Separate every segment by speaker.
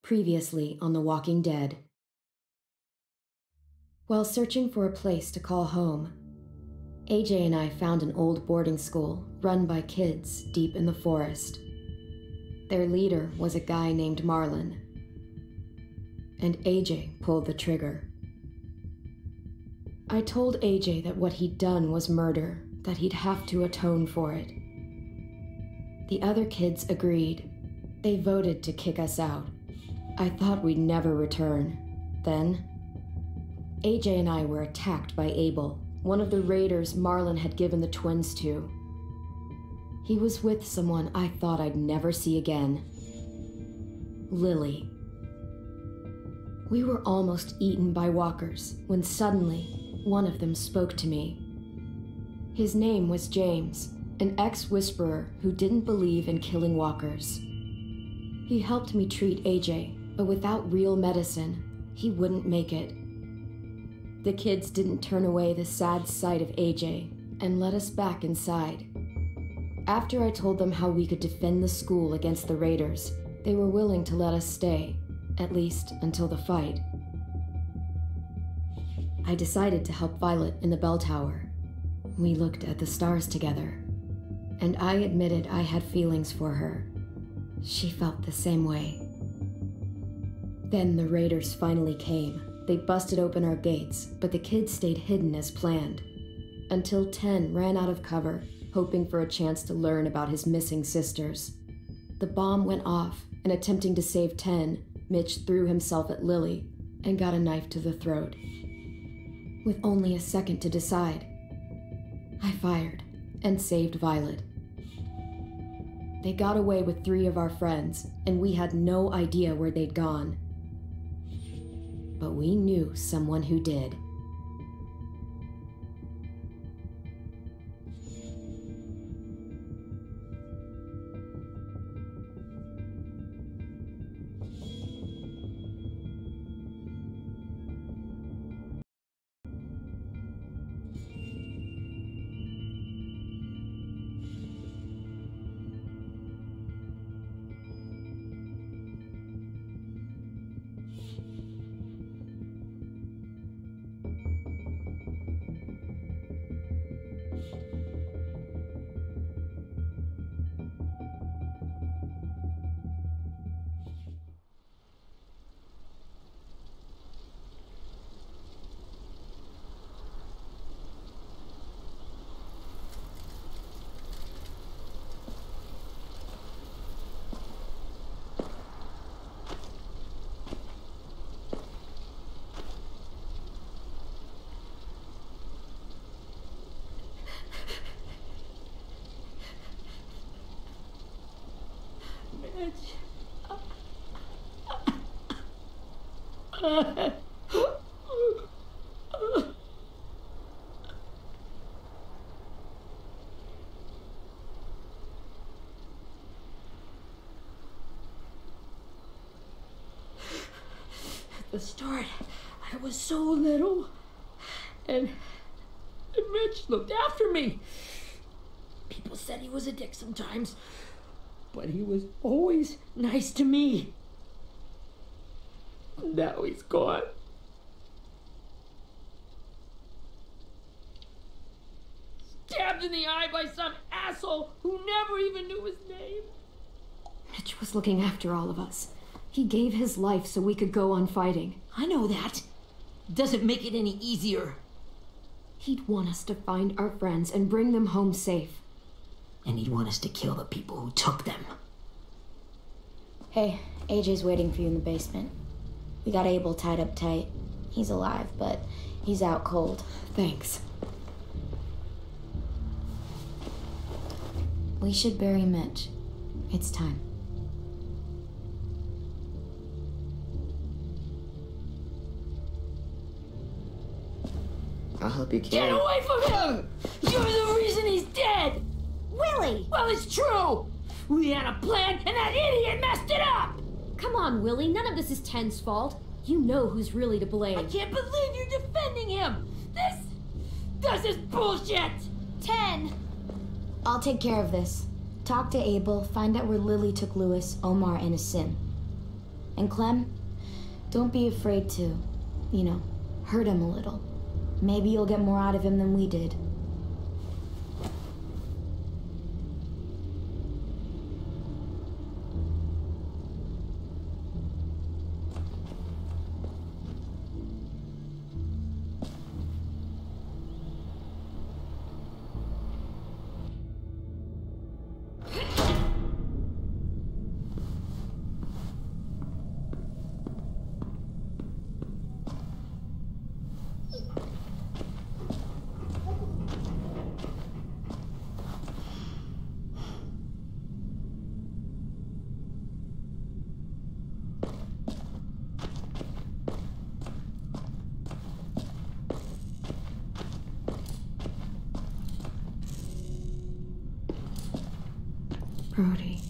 Speaker 1: Previously on The Walking Dead. While searching for a place to call home, AJ and I found an old boarding school run by kids deep in the forest. Their leader was a guy named Marlon, and AJ pulled the trigger. I told AJ that what he'd done was murder, that he'd have to atone for it. The other kids agreed. They voted to kick us out. I thought we'd never return. Then, AJ and I were attacked by Abel, one of the raiders Marlon had given the twins to. He was with someone I thought I'd never see again. Lily. We were almost eaten by walkers when suddenly one of them spoke to me. His name was James, an ex-whisperer who didn't believe in killing walkers. He helped me treat AJ, but without real medicine, he wouldn't make it. The kids didn't turn away the sad sight of AJ and let us back inside. After I told them how we could defend the school against the raiders, they were willing to let us stay, at least until the fight. I decided to help Violet in the bell tower. We looked at the stars together, and I admitted I had feelings for her. She felt the same way. Then the raiders finally came. They busted open our gates, but the kids stayed hidden as planned, until 10 ran out of cover, hoping for a chance to learn about his missing sisters. The bomb went off, and attempting to save 10, Mitch threw himself at Lily and got a knife to the throat. With only a second to decide, I fired and saved Violet. They got away with 3 of our friends, and we had no idea where they'd gone. But we knew someone who did.
Speaker 2: At the start, I was so little, and Mitch looked after me. People said he was a dick sometimes, but he was always nice to me. Now he's gone. Stabbed in the eye by some asshole who never even knew his name.
Speaker 1: Mitch was looking after all of us. He gave his life so we could go on fighting.
Speaker 2: I know that. Doesn't make it any easier.
Speaker 1: He'd want us to find our friends and bring them home safe.
Speaker 2: And he'd want us to kill the people who took them.
Speaker 3: Hey, AJ's waiting for you in the basement. We got Abel tied up tight. He's alive, but he's out cold.
Speaker 1: Thanks.
Speaker 3: We should bury Mitch. It's time.
Speaker 4: I'll help you
Speaker 2: Get
Speaker 4: carry.
Speaker 2: away from him! You're the reason he's dead!
Speaker 3: Willie!
Speaker 2: Well, it's true! We had a plan, and that idiot messed it up!
Speaker 1: Come on, Willie. None of this is Ten's fault. You know who's really to blame.
Speaker 2: I can't believe you're defending him! This is bullshit!
Speaker 3: 10! I'll take care of this. Talk to Abel, find out where Lily took Lewis, Omar, and Asim. And Clem, don't be afraid to, hurt him a little. Maybe you'll get more out of him than we did.
Speaker 1: Brody.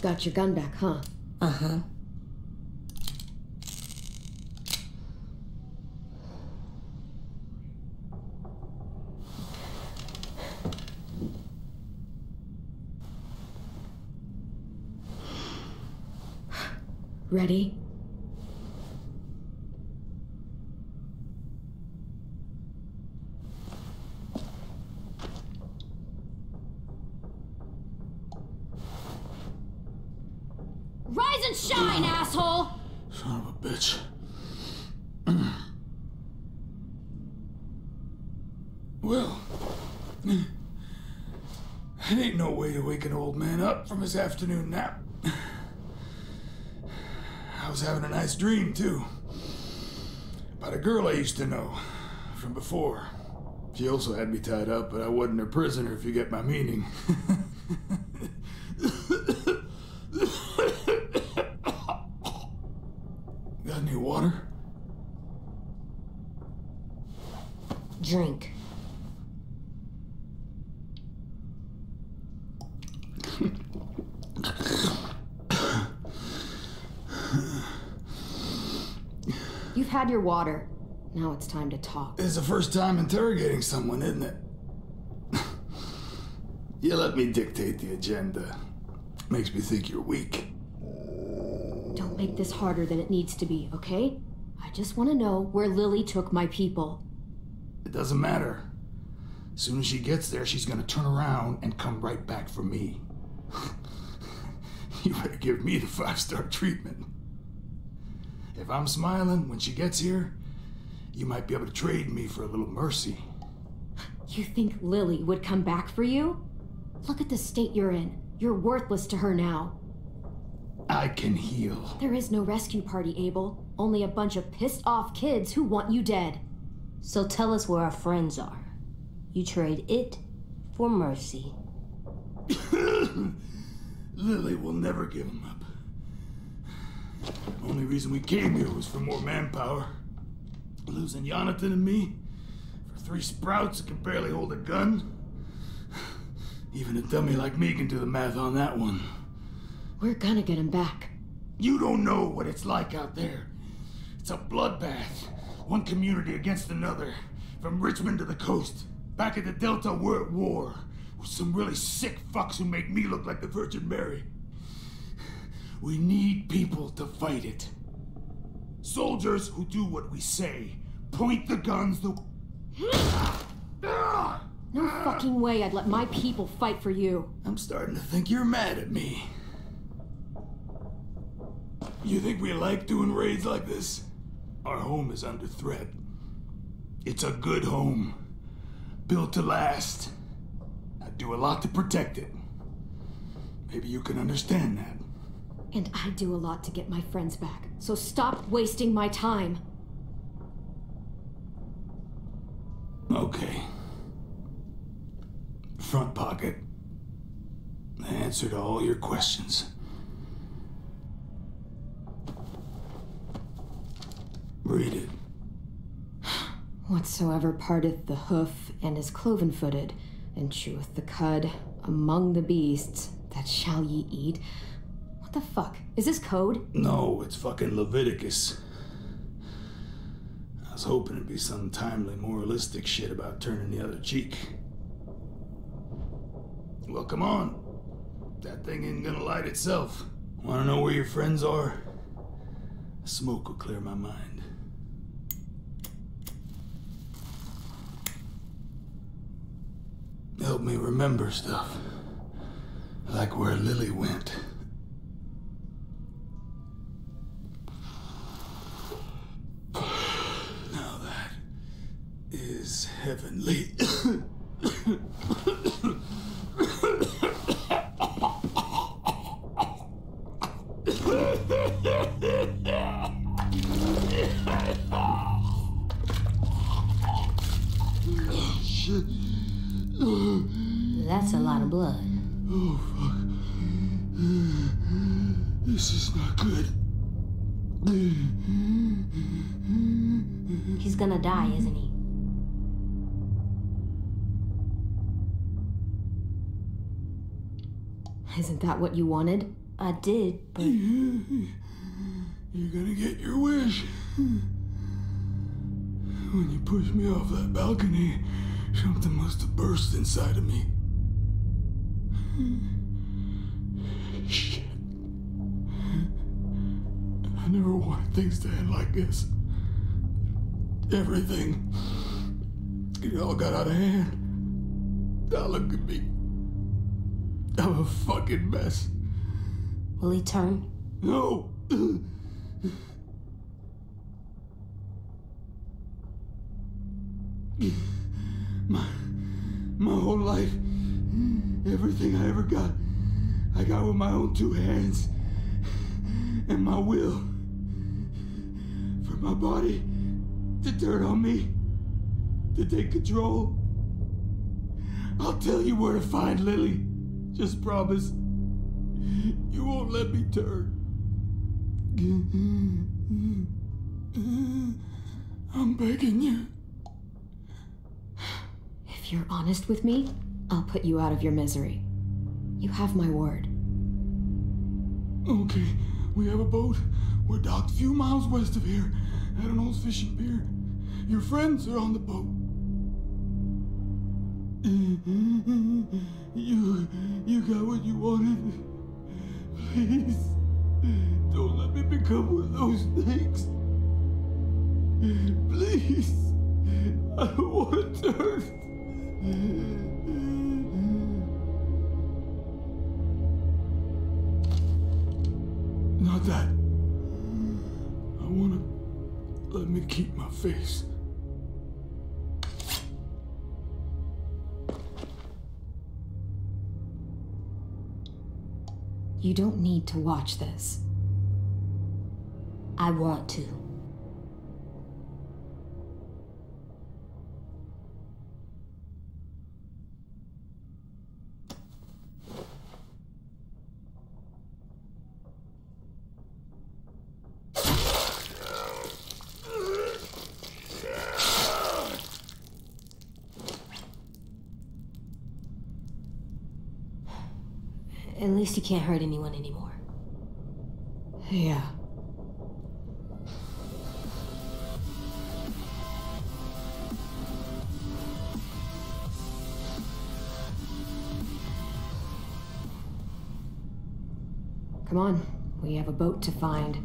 Speaker 1: Got your gun back, huh?
Speaker 2: Uh-huh.
Speaker 1: Ready?
Speaker 3: Rise and shine, asshole!
Speaker 4: Son of a bitch. Well, it ain't no way to wake an old man up from his afternoon nap. I was having a nice dream, too. About a girl I used to know from before. She also had me tied up, but I wasn't her prisoner, if you get my meaning. Got any water?
Speaker 2: Drink.
Speaker 1: You've had your water. Now it's time to talk.
Speaker 4: It's the first time interrogating someone, isn't it? You let me dictate the agenda. Makes me think you're weak.
Speaker 1: Don't make this harder than it needs to be, okay? I just want to know where Lily took my people.
Speaker 4: It doesn't matter. As soon as she gets there, she's gonna turn around and come right back for me. You better give me the 5-star treatment. If I'm smiling when she gets here, you might be able to trade me for a little mercy.
Speaker 1: You think Lily would come back for you? Look at the state you're in. You're worthless to her now.
Speaker 4: I can heal.
Speaker 1: There is no rescue party, Abel. Only a bunch of pissed off kids who want you dead.
Speaker 2: So tell us where our friends are. You trade it for mercy.
Speaker 4: Lily will never give him up. Only reason we came here was for more manpower. Losing Jonathan and me for 3 sprouts that can barely hold a gun. Even a dummy like me can do the math on that one.
Speaker 1: We're gonna get him back.
Speaker 4: You don't know what it's like out there. It's a bloodbath. One community against another. From Richmond to the coast. Back at the Delta, we're at war. With some really sick fucks who make me look like the Virgin Mary. We need people to fight it. Soldiers who do what we say. Point the guns the...
Speaker 1: No fucking way I'd let my people fight for you.
Speaker 4: I'm starting to think you're mad at me. You think we like doing raids like this? Our home is under threat. It's a good home. Built to last. I'd do a lot to protect it. Maybe you can understand that.
Speaker 1: And I do a lot to get my friends back. So stop wasting my time.
Speaker 4: Okay. Front pocket. The answer to all your questions. Read it.
Speaker 1: Whatsoever parteth the hoof and is cloven-footed, and cheweth the cud among the beasts, that shall ye eat. What the fuck? Is this code?
Speaker 4: No, it's fucking Leviticus. I was hoping it'd be some timely moralistic shit about turning the other cheek. Well, come on. That thing ain't gonna light itself. Wanna know where your friends are? Smoke will clear my mind. Help me remember stuff. Like where Lily went. Now that is heavenly. Shit.
Speaker 3: That's a lot of blood.
Speaker 4: Oh, fuck. This is not good.
Speaker 3: He's gonna die, isn't he?
Speaker 1: Isn't that what you wanted?
Speaker 3: I did, but...
Speaker 4: You're gonna get your wish. When you pushed me off that balcony, something must have burst inside of me. Shit. I never wanted things to end like this. Everything. It all got out of hand. Now look at me. I'm a fucking mess.
Speaker 3: Will he turn?
Speaker 4: No! My whole life, everything I ever got, I got with my own two hands and my will. For my body to turn on me, to take control. I'll tell you where to find Lily. Just promise. You won't let me turn. I'm begging you.
Speaker 1: If you're honest with me, I'll put you out of your misery. You have my word.
Speaker 4: Okay, we have a boat. We're docked a few miles west of here at an old fishing pier. Your friends are on the boat. You got what you wanted. Please, don't let me become one of those things. Please, I don't want to turn. Not that. I want to let me keep my face.
Speaker 1: You don't need to watch this.
Speaker 3: I want to. At least you can't hurt anyone anymore.
Speaker 1: Yeah. Come on, we have a boat to find.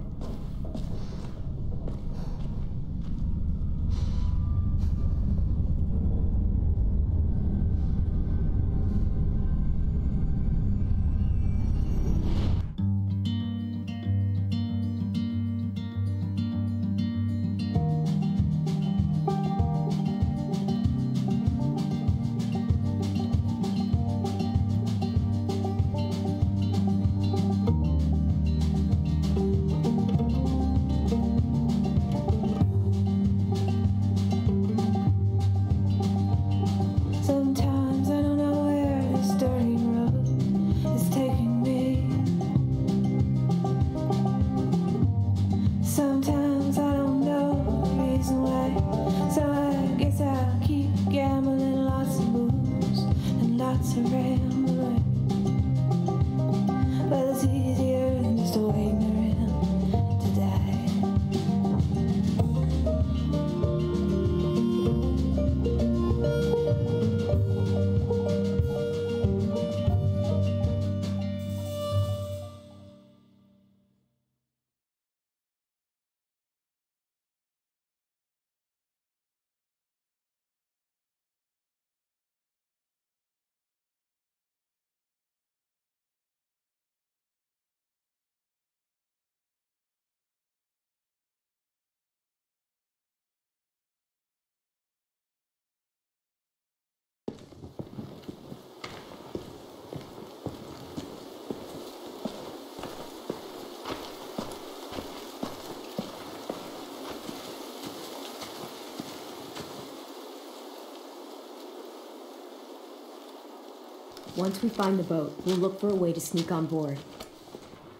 Speaker 1: Once we find the boat, we'll look for a way to sneak on board.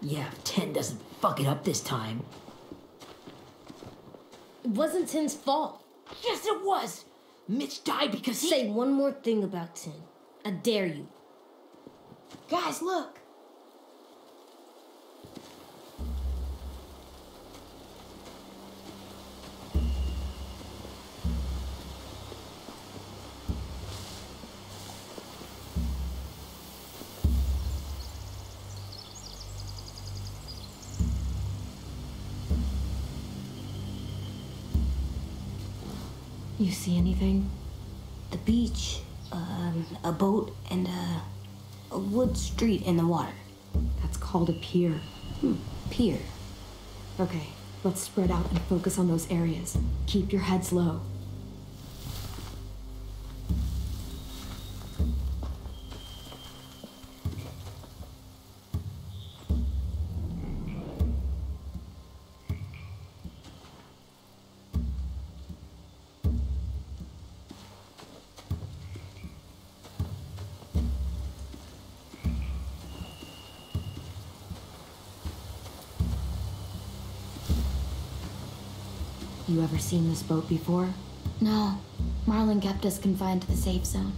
Speaker 2: Yeah, if 10 doesn't fuck it up this time.
Speaker 5: It wasn't Tin's fault.
Speaker 2: Yes, it was! Mitch died because he...
Speaker 5: Say one more thing about Tin. I dare you.
Speaker 3: Guys, look!
Speaker 1: You see anything?
Speaker 3: The beach, a boat, and a wood street in the water.
Speaker 1: That's called a pier.
Speaker 3: Pier.
Speaker 1: Okay, let's spread out and focus on those areas. Keep your heads low. You ever seen this boat before?
Speaker 3: No, Marlin kept us confined to the safe zone.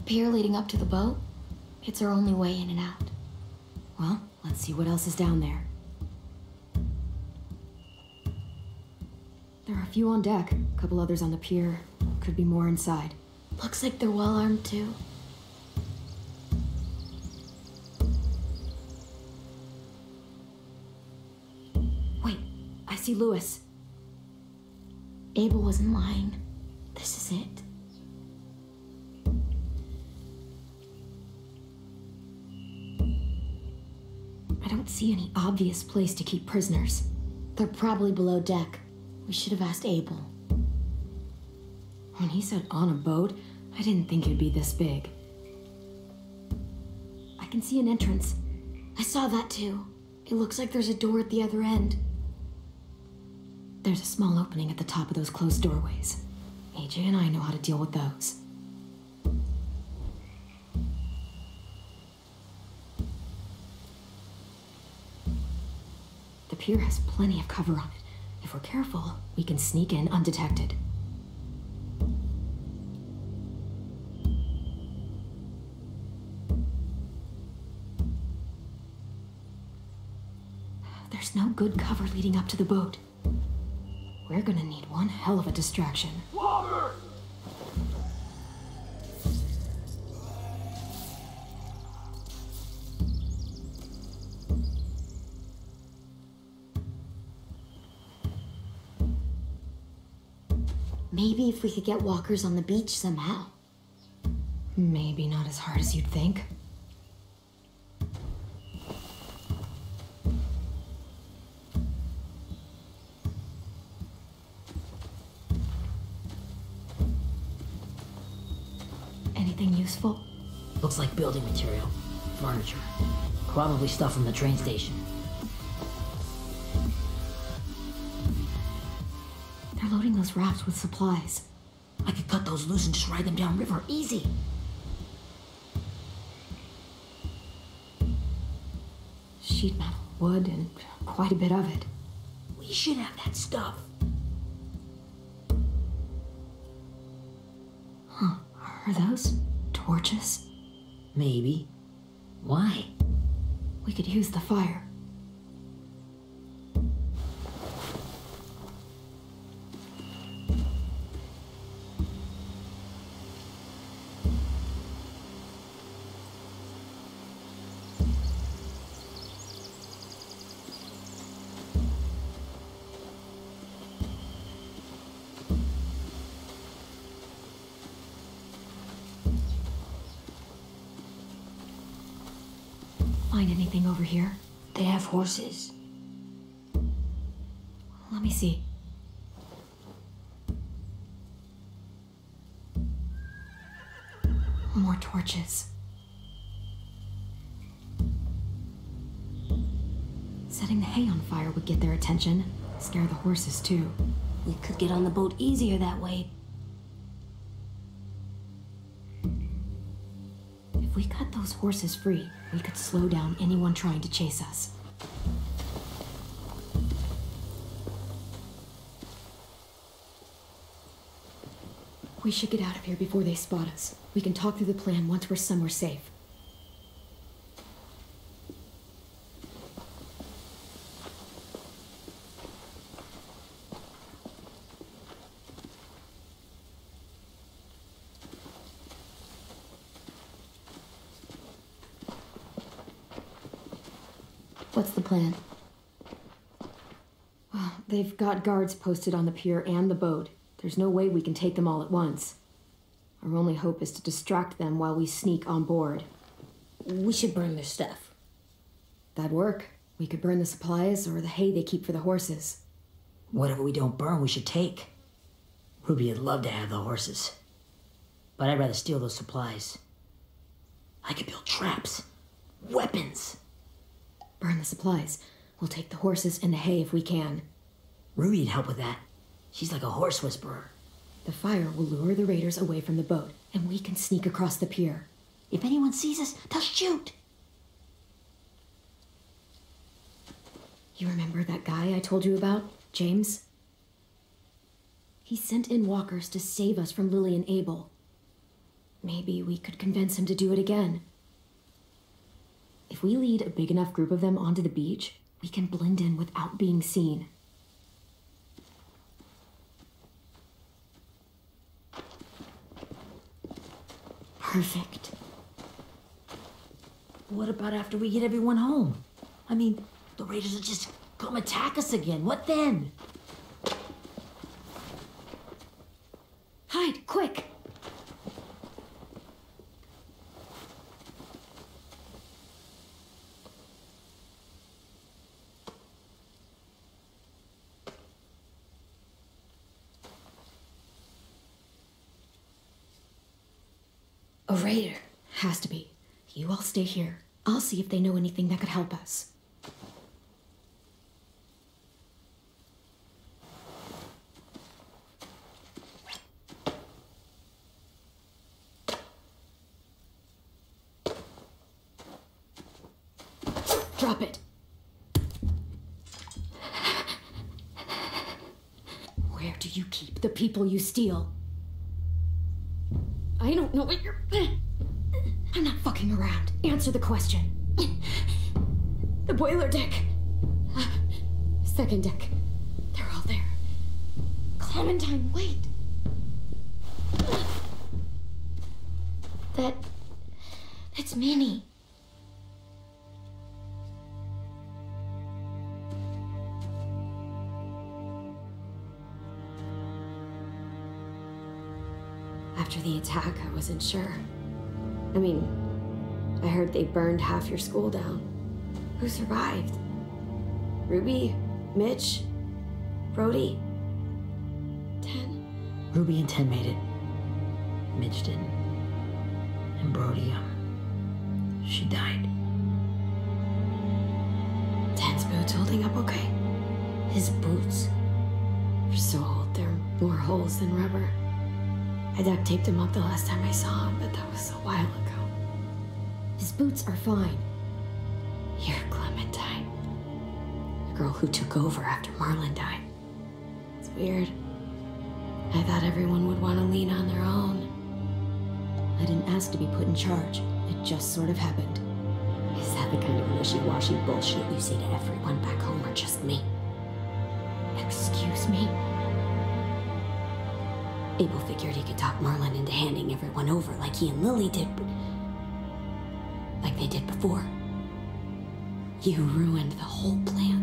Speaker 3: Pier leading up to the boat? It's our only way in and out.
Speaker 1: Well, let's see what else is down there. There are a few on deck, a couple others on the pier. Could be more inside.
Speaker 3: Looks like they're well armed too.
Speaker 1: Wait, I see Lewis.
Speaker 3: Abel wasn't lying. This is it.
Speaker 1: I don't see any obvious place to keep prisoners.
Speaker 3: They're probably below deck. We should have asked Abel.
Speaker 1: When he said on a boat, I didn't think it'd be this big. I can see an entrance.
Speaker 3: I saw that too. It looks like there's a door at the other end.
Speaker 1: There's a small opening at the top of those closed doorways. AJ and I know how to deal with those. The pier has plenty of cover on it. If we're careful, we can sneak in undetected. There's no good cover leading up to the boat. We're gonna need one hell of a distraction.
Speaker 4: Water!
Speaker 3: Maybe if we could get walkers on the beach somehow.
Speaker 1: Maybe not as hard as you'd think. Anything useful?
Speaker 2: Looks like building material. Furniture. Probably stuff from the train station.
Speaker 1: They're loading those rafts with supplies.
Speaker 2: I could cut those loose and just ride them downriver. Easy.
Speaker 1: Sheet metal, wood, and quite a bit of it.
Speaker 2: We should have that stuff.
Speaker 1: Huh. Are those torches?
Speaker 2: Maybe. Why?
Speaker 1: We could use the fire. Find anything over here?
Speaker 3: They have horses.
Speaker 1: Let me see. More torches. Setting the hay on fire would get their attention. Scare the horses, too.
Speaker 3: We could get on the boat easier that way.
Speaker 1: we cut those horses free, we could slow down anyone trying to chase us. We should get out of here before they spot us. We can talk through the plan once we're somewhere safe. What's the plan? Well, they've got guards posted on the pier and the boat. There's no way we can take them all at once. Our only hope is to distract them while we sneak on board.
Speaker 5: We should burn their stuff.
Speaker 1: That'd work. We could burn the supplies or the hay they keep for the horses.
Speaker 2: Whatever we don't burn, we should take. Ruby would love to have the horses. But I'd rather steal those supplies. I could build traps. Weapons.
Speaker 1: Burn the supplies. We'll take the horses and the hay if we can.
Speaker 2: Ruby'd help with that. She's like a horse whisperer.
Speaker 1: The fire will lure the raiders away from the boat, and we can sneak across the pier.
Speaker 2: If anyone sees us, they'll shoot.
Speaker 1: You remember that guy I told you about, James? He sent in walkers to save us from Lily and Abel. Maybe we could convince him to do it again. If we lead a big enough group of them onto the beach, we can blend in without being seen. Perfect.
Speaker 2: What about after we get everyone home? I mean, the raiders will just come attack us again. What then?
Speaker 1: Hide, quick! A raider. Has to be. You all stay here. I'll see if they know anything that could help us. Drop it. Where do you keep the people you steal? I don't know what you're... I'm not fucking around. Answer the question. The boiler deck. Second deck. They're all there. Clementine, wait. That's Minnie. After the attack, I wasn't sure. I mean, I heard they burned half your school down. Who survived? Ruby? Mitch? Brody? 10?
Speaker 2: Ruby and 10 made it. Mitch didn't. And Brody, she died.
Speaker 1: 10's boots holding up okay?
Speaker 5: His boots.
Speaker 1: They're so old, there are more holes than rubber. I duct taped him up the last time I saw him, but that was a while ago. His boots are fine. You're Clementine. The girl who took over after Marlon died. It's weird. I thought everyone would want to lean on their own. I didn't ask to be put in charge. It just sort of happened.
Speaker 5: Is that the kind of wishy-washy bullshit you say to everyone back home or just me?
Speaker 1: Excuse me?
Speaker 5: Abel figured he could talk Marlon into handing everyone over like he and Lily did, like they did before. You ruined the whole plan.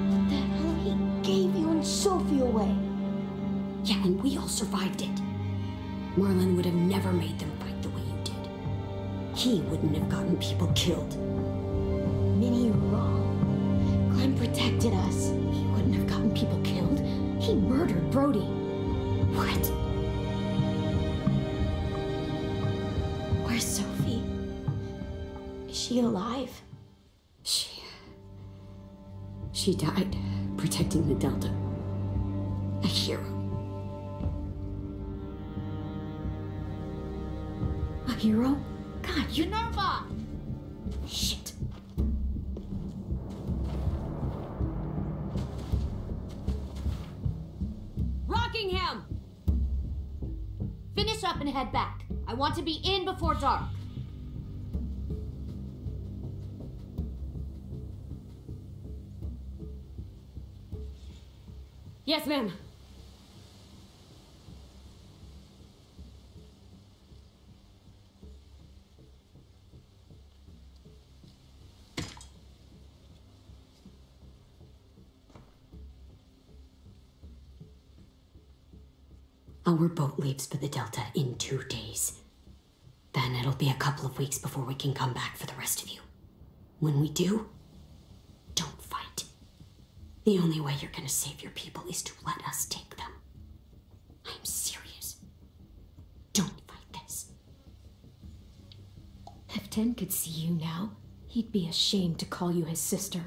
Speaker 3: What the hell? He gave you and Sophie away.
Speaker 5: Yeah, and we all survived it. Marlon would have never made them fight the way you did. He wouldn't have gotten people killed.
Speaker 3: Minnie, you're wrong. Clem protected us.
Speaker 1: He wouldn't have gotten people killed. He murdered Brody.
Speaker 5: What?
Speaker 3: Where's Sophie? Is she alive?
Speaker 1: She died protecting the Delta. A hero. hero? God, you...
Speaker 2: Nerva!
Speaker 1: Shit.
Speaker 5: Rockingham! Finish up and head back. I want to be in before dark.
Speaker 1: Yes, ma'am.
Speaker 5: Our boat leaves for the Delta in 2 days. Then it'll be a couple of weeks before we can come back for the rest of you. When we do, don't fight. The only way you're gonna save your people is to let us take them. I'm serious. Don't fight this.
Speaker 1: If Tin could see you now, he'd be ashamed to call you his sister.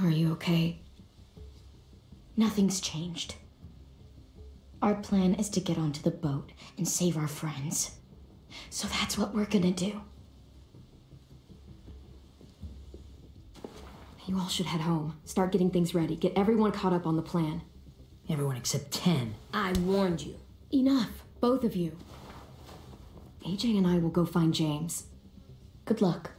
Speaker 1: Are you okay?
Speaker 3: Nothing's changed. Our plan is to get onto the boat and save our friends. So that's what we're gonna do.
Speaker 1: You all should head home. Start getting things ready. Get everyone caught up on the plan.
Speaker 2: Everyone except 10.
Speaker 5: I warned you.
Speaker 1: Enough, both of you. AJ and I will go find James.
Speaker 3: Good luck.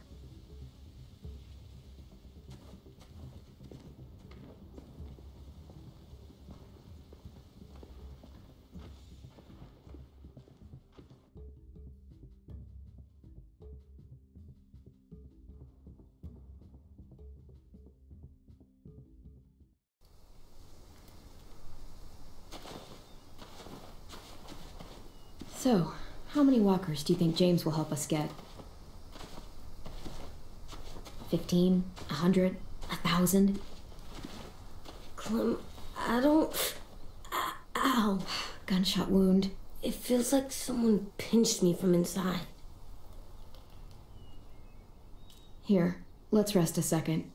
Speaker 1: So, how many walkers do you think James will help us get? 15? 100? 1,000?
Speaker 6: Clem, I don't... Ow.
Speaker 1: Gunshot wound.
Speaker 6: It feels like someone pinched me from inside.
Speaker 1: Here, let's rest a second.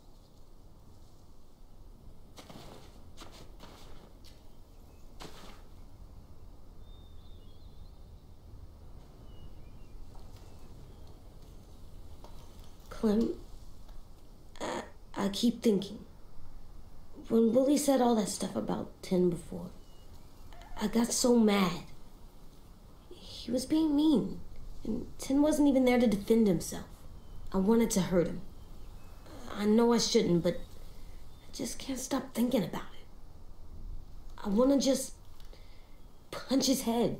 Speaker 6: Clem, I keep thinking. When Willie said all that stuff about Tin before, I got so mad. He was being mean, and Tin wasn't even there to defend himself. I wanted to hurt him. I know I shouldn't, but I just can't stop thinking about it. I want to just punch his head.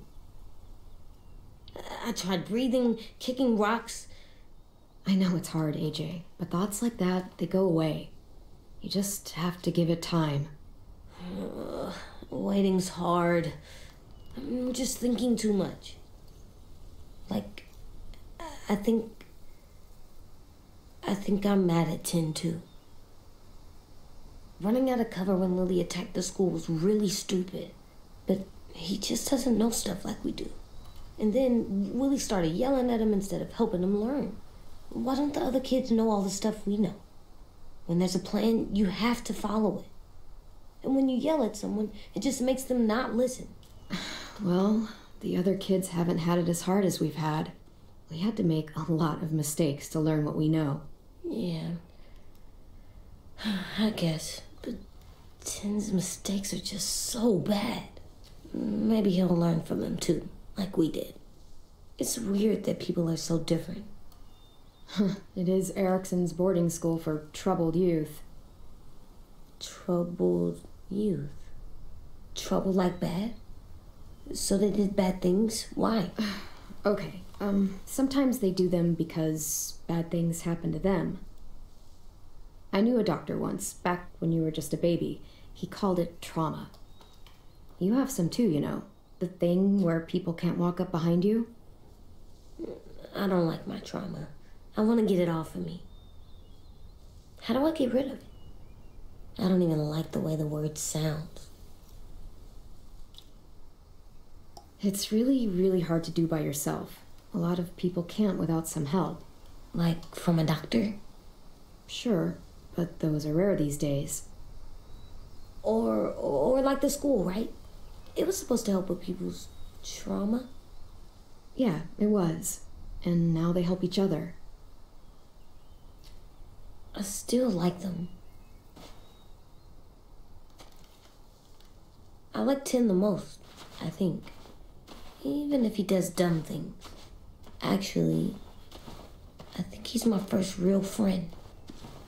Speaker 6: I tried breathing, kicking rocks.
Speaker 1: I know it's hard, AJ, but thoughts like that, they go away. You just have to give it time.
Speaker 6: Waiting's hard. I'm just thinking too much. Like, I think I'm mad at Tin too. Running out of cover when Lily attacked the school was really stupid. But he just doesn't know stuff like we do. And then Willie started yelling at him instead of helping him learn. Why don't the other kids know all the stuff we know? When there's a plan, you have to follow it. And when you yell at someone, it just makes them not listen.
Speaker 1: Well, the other kids haven't had it as hard as we've had. We had to make a lot of mistakes to learn what we know.
Speaker 6: Yeah. I guess. But Tin's mistakes are just so bad. Maybe he'll learn from them too, like we did. It's weird that people are so different.
Speaker 1: It is Erickson's boarding school for troubled youth.
Speaker 6: Troubled youth? Trouble like bad? So they did bad things? Why?
Speaker 1: Okay, sometimes they do them because bad things happen to them. I knew a doctor once, back when you were just a baby. He called it trauma. You have some too, you know. The thing where people can't walk up behind you.
Speaker 6: I don't like my trauma. I want to get it off of me. How do I get rid of it? I don't even like the way the word sounds.
Speaker 1: It's really, really hard to do by yourself. A lot of people can't without some help.
Speaker 6: Like from a doctor?
Speaker 1: Sure, but those are rare these days.
Speaker 6: Or like the school, right? It was supposed to help with people's trauma.
Speaker 1: Yeah, it was. And now they help each other.
Speaker 6: I still like them. I like Tim the most, I think. Even if he does dumb things. Actually, I think he's my first real friend.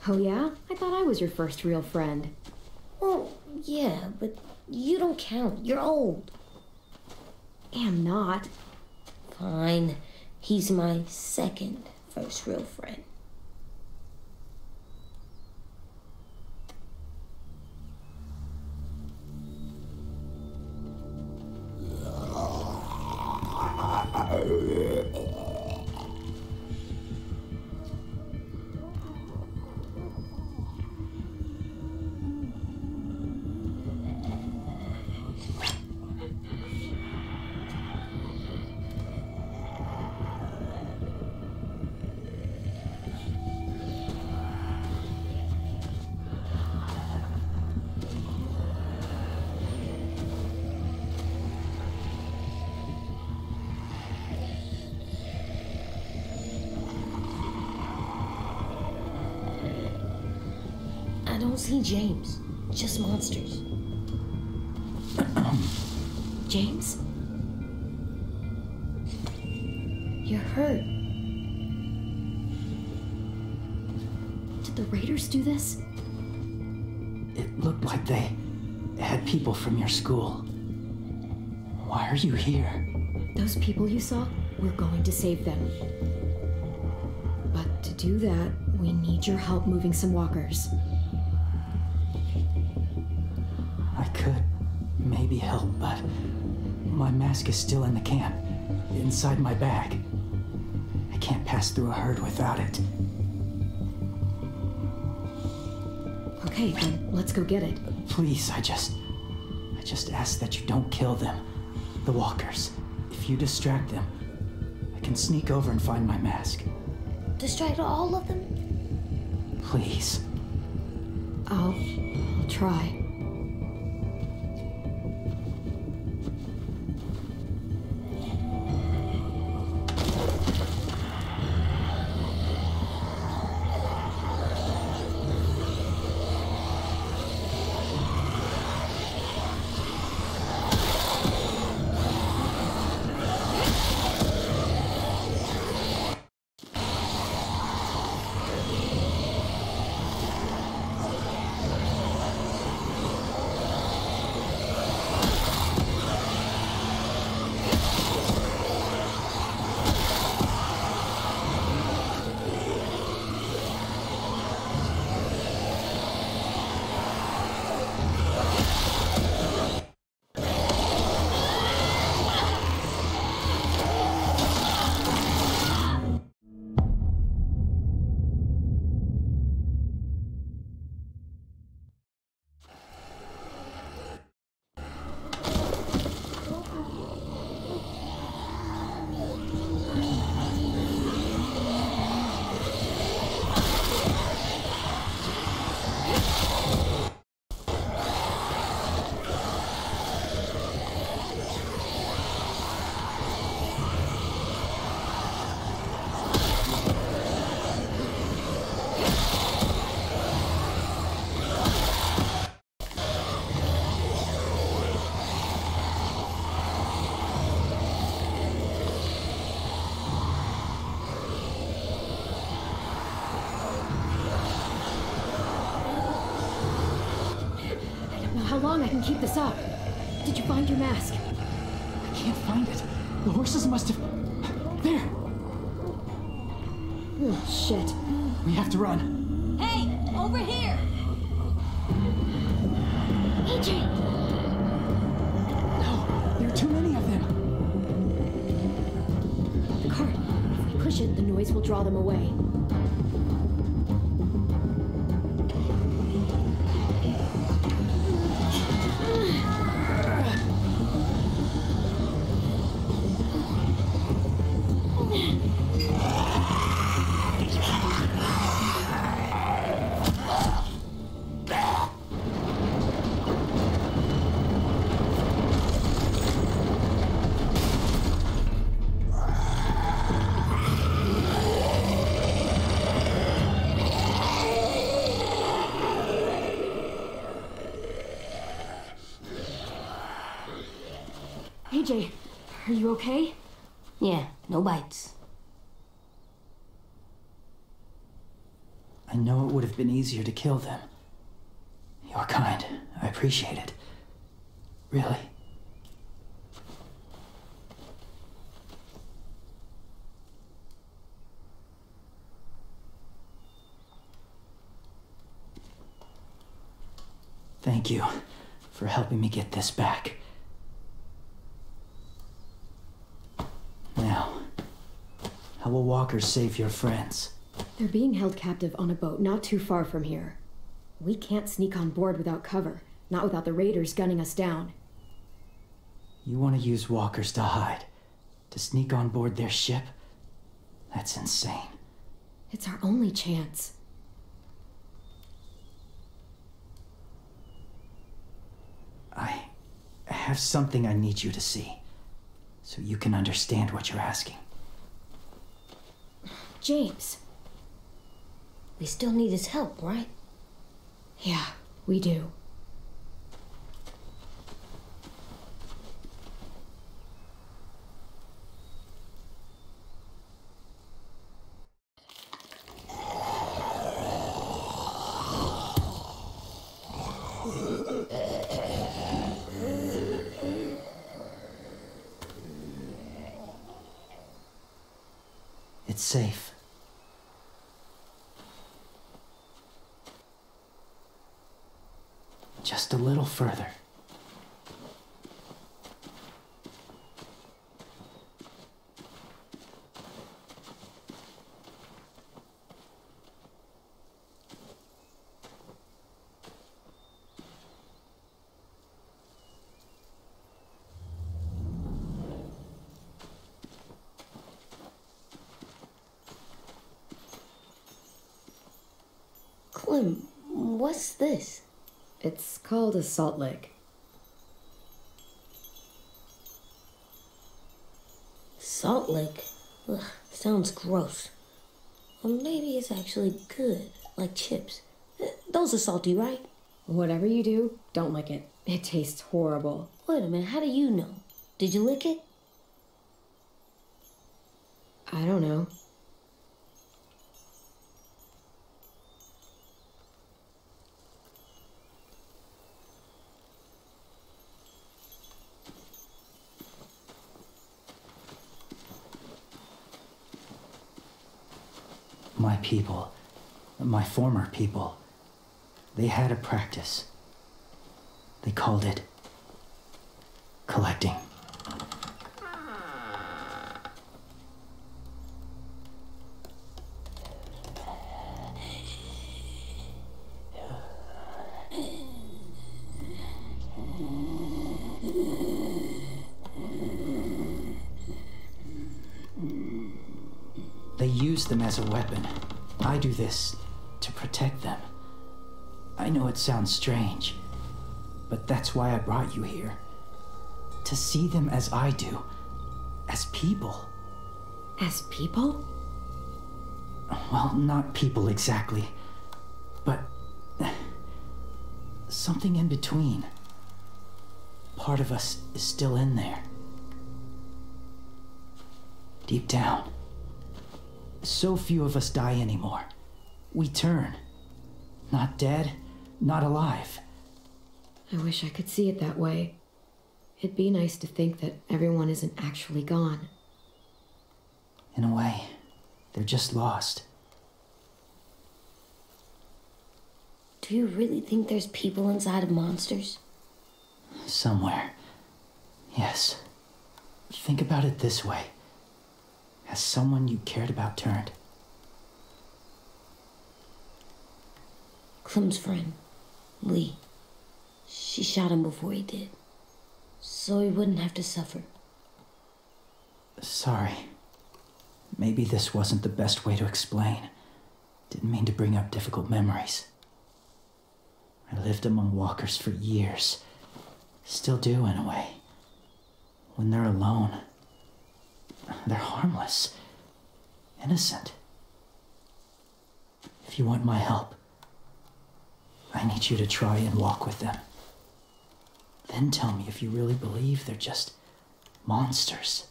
Speaker 1: Oh yeah? I thought I was your first real friend.
Speaker 6: Well, yeah, but you don't count. You're old.
Speaker 1: Am not.
Speaker 6: Fine. He's my second first real friend. I don't see James, just monsters.
Speaker 1: James? You're hurt. Did the raiders do this?
Speaker 7: It looked like they had people from your school. Why are you here?
Speaker 1: Those people you saw, we're going to save them. But to do that, we need your help moving some walkers.
Speaker 7: I could maybe help, but my mask is still in the camp, inside my bag. I can't pass through a herd without it.
Speaker 1: Okay, then let's go get it.
Speaker 7: Please, I just ask that you don't kill them. The walkers. If you distract them, I can sneak over and find my mask.
Speaker 6: Distract all of them?
Speaker 7: Please.
Speaker 1: I'll try. How long I can keep this up? Did you find your mask?
Speaker 7: I can't find it. The horses must have... There!
Speaker 1: Oh, shit.
Speaker 7: We have to run.
Speaker 8: Hey, over here!
Speaker 6: AJ!
Speaker 7: No, there are too many of them.
Speaker 1: The cart. If we push it, the noise will draw them away. AJ, are you okay?
Speaker 6: Yeah, no bites.
Speaker 7: I know it would have been easier to kill them. You're kind. I appreciate it. Really. Thank you for helping me get this back. Now, how will walkers save your friends?
Speaker 1: They're being held captive on a boat not too far from here. We can't sneak on board without cover, not without the raiders gunning us down.
Speaker 7: You want to use walkers to hide? To sneak on board their ship? That's insane.
Speaker 1: It's our only chance.
Speaker 7: I have something I need you to see, so you can understand what you're asking.
Speaker 1: James.
Speaker 6: We still need his help, right?
Speaker 1: Yeah, we do.
Speaker 7: It's safe. Just a little further.
Speaker 6: Clem, what's this?
Speaker 1: It's called a salt lick.
Speaker 6: Salt lick? Ugh, sounds gross. Or maybe it's actually good, like chips. Those are salty, right?
Speaker 1: Whatever you do, don't lick it. It tastes horrible.
Speaker 6: Wait a minute, how do you know? Did you lick it?
Speaker 1: I don't know.
Speaker 7: My people, my former people, they had a practice. They called it collecting. They use them as a weapon. I do this to protect them. I know it sounds strange, but that's why I brought you here. To see them as I do, as people.
Speaker 1: As people?
Speaker 7: Well, not people exactly, but something in between. Part of us is still in there. Deep down. So few of us die anymore. We turn. Not dead, not alive.
Speaker 1: I wish I could see it that way. It'd be nice to think that everyone isn't actually gone.
Speaker 7: In a way, they're just lost.
Speaker 6: Do you really think there's people inside of monsters?
Speaker 7: Somewhere. Yes. Think about it this way. Has someone you cared about turned?
Speaker 6: Clem's friend, Lee. She shot him before he did, so he wouldn't have to suffer.
Speaker 7: Sorry. Maybe this wasn't the best way to explain. Didn't mean to bring up difficult memories. I lived among walkers for years. Still do, in a way. When they're alone, they're harmless. Innocent. If you want my help, I need you to try and walk with them. Then tell me if you really believe they're just Monsters.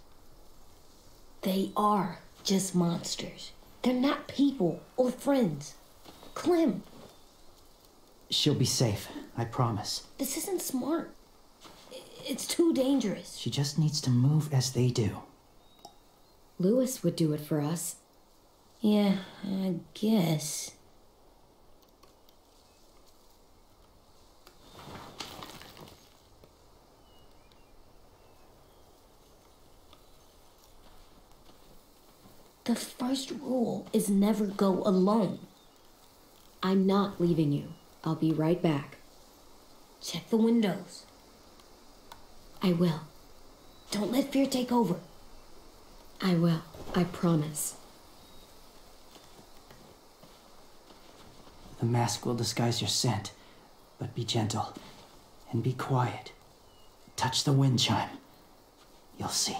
Speaker 6: They are just monsters. They're not people or friends. Clem,
Speaker 7: She'll be safe, I promise.
Speaker 6: this isn't smart. It's too dangerous.
Speaker 7: She just needs to move as they do.
Speaker 1: Lewis would do it for us.
Speaker 6: Yeah, I guess. The first rule is never go alone.
Speaker 1: I'm not leaving you. I'll be right back.
Speaker 6: Check the windows.
Speaker 1: I will.
Speaker 6: Don't let fear take over.
Speaker 1: I will. I promise.
Speaker 7: The mask will disguise your scent, but be gentle and be quiet. Touch the wind chime. You'll see.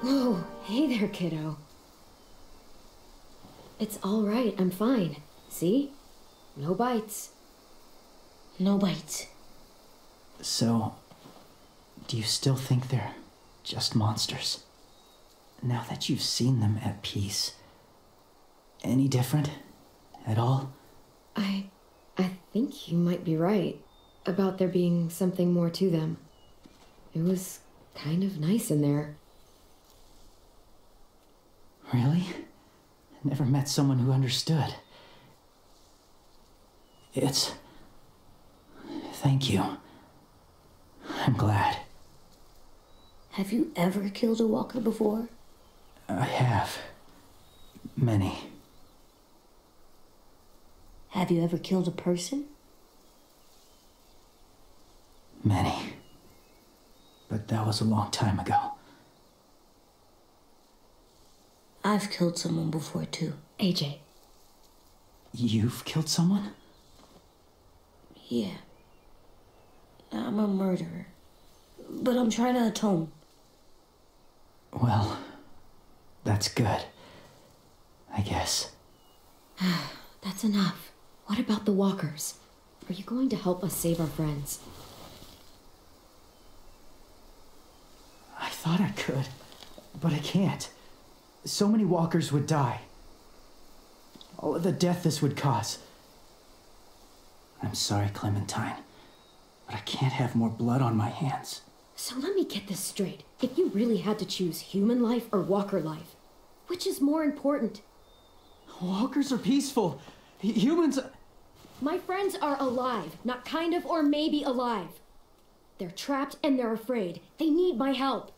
Speaker 1: Whoa, hey there, kiddo. It's all right, I'm fine. See? No bites.
Speaker 6: No bites.
Speaker 7: So, do you still think they're just monsters? Now that you've seen them at peace, any different at all?
Speaker 1: I think you might be right about there being something more to them. It was kind of nice in there.
Speaker 7: Really? I never met someone who understood. Thank you. I'm glad.
Speaker 6: Have you ever killed a walker before?
Speaker 7: I have. Many.
Speaker 6: Have you ever killed a person?
Speaker 7: Many. But that was a long time ago.
Speaker 6: I've killed someone before, too.
Speaker 1: AJ.
Speaker 7: You've killed someone?
Speaker 6: Yeah. I'm a murderer. But I'm trying to atone.
Speaker 7: Well, that's good. I guess.
Speaker 1: That's enough. What about the walkers? Are you going to help us save our friends?
Speaker 7: thought I could, but I can't. So many walkers would die. All of the death this would cause. I'm sorry, Clementine, but I can't have more blood on my hands.
Speaker 1: So let me get this straight. If you really had to choose human life or walker life, which is more important?
Speaker 7: Walkers are peaceful. Humans...
Speaker 1: My friends are alive, not kind of or maybe alive. They're trapped and they're afraid. They need my help.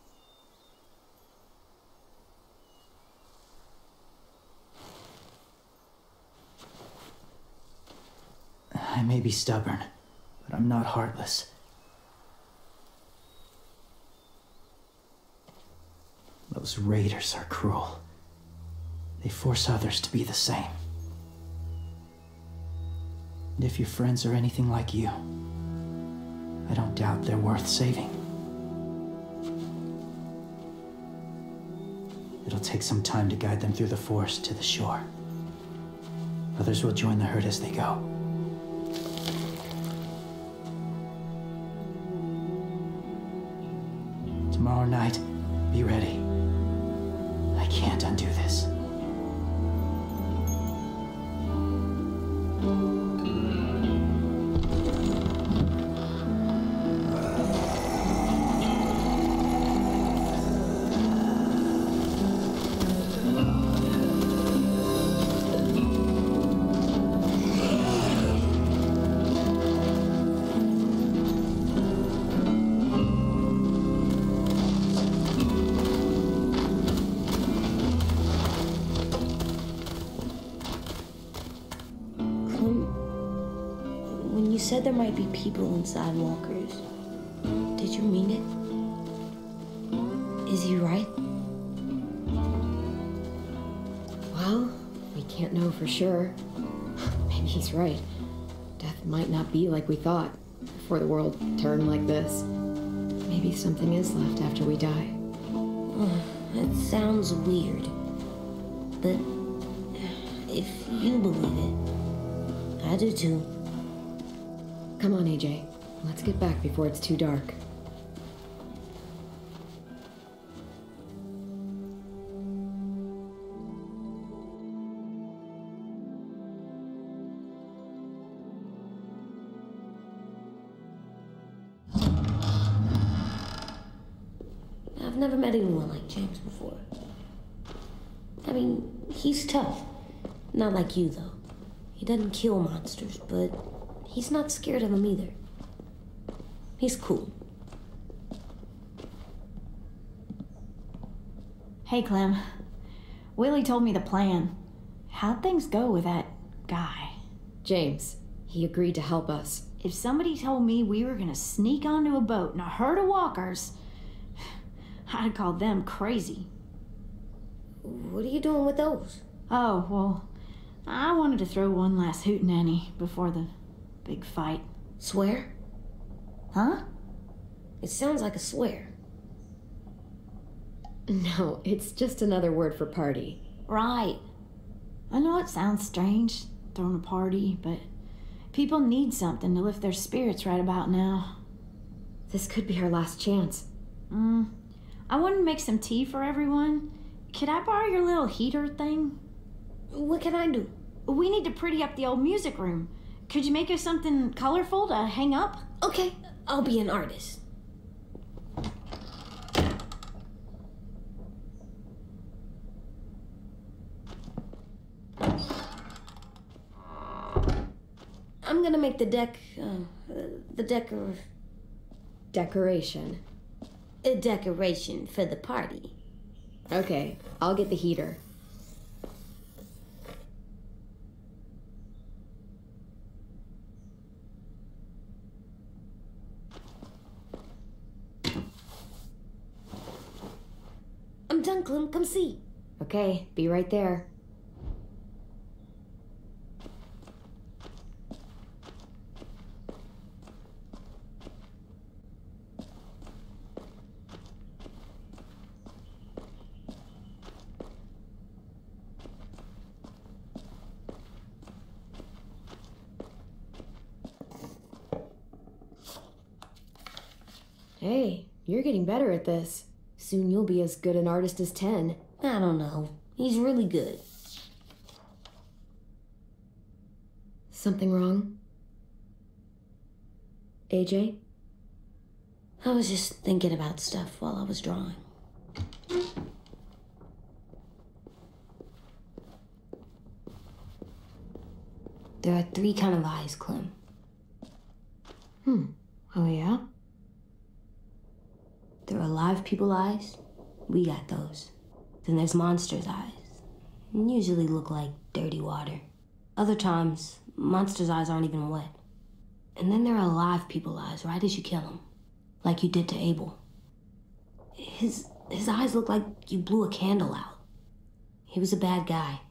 Speaker 7: I may be stubborn, but I'm not heartless. Those raiders are cruel. They force others to be the same. And if your friends are anything like you, I don't doubt they're worth saving. It'll take some time to guide them through the forest to the shore. Others will join the herd as they go. Tomorrow night, be ready. I can't undo this.
Speaker 6: When you said there might be people inside walkers, did you mean it? Is he right?
Speaker 1: Well, we can't know for sure. Maybe he's right. Death might not be like we thought before the world turned like this. Maybe something is left after we die.
Speaker 6: It sounds weird, but if you believe it, I do too.
Speaker 1: Come on, AJ. Let's get back before it's too dark.
Speaker 6: I've never met anyone like James before. I mean, he's tough. Not like you, though. He doesn't kill monsters, but he's not scared of them either. He's cool.
Speaker 3: Hey, Clem. Willie told me the plan. How'd things go with that guy?
Speaker 1: James, he agreed to help us.
Speaker 3: If somebody told me we were gonna sneak onto a boat in a herd of walkers, I'd call them crazy.
Speaker 6: What are you doing with those?
Speaker 3: Oh, well, I wanted to throw one last hootenanny before the big fight.
Speaker 6: Swear?
Speaker 3: Huh?
Speaker 6: It sounds like a swear.
Speaker 1: No, it's just another word for party.
Speaker 3: Right. I know it sounds strange, throwing a party, but people need something to lift their spirits right about now.
Speaker 1: This could be our last chance.
Speaker 3: I wanted to make some tea for everyone. Could I borrow your little heater thing?
Speaker 6: What can I do?
Speaker 3: We need to pretty up the old music room. Could you make us something colorful to hang up?
Speaker 6: Okay, I'll be an artist. I'm gonna make the
Speaker 1: Decoration.
Speaker 6: a decoration for the party.
Speaker 1: Okay, I'll get the heater.
Speaker 6: I'm done, Clem. Come see.
Speaker 1: Okay, be right there. Hey, you're getting better at this. Soon you'll be as good an artist as 10.
Speaker 6: I don't know. He's really good.
Speaker 1: Something wrong? AJ?
Speaker 6: I was just thinking about stuff while I was drawing. There are 3 kinds of eyes, Clem.
Speaker 1: Oh, yeah?
Speaker 6: There are live people eyes. We got those. Then there's monsters' eyes. Usually look like dirty water. Other times, monsters' eyes aren't even wet. And then there are live people eyes right as you kill him. Like you did to Abel. His eyes look like you blew a candle out. He was a bad guy.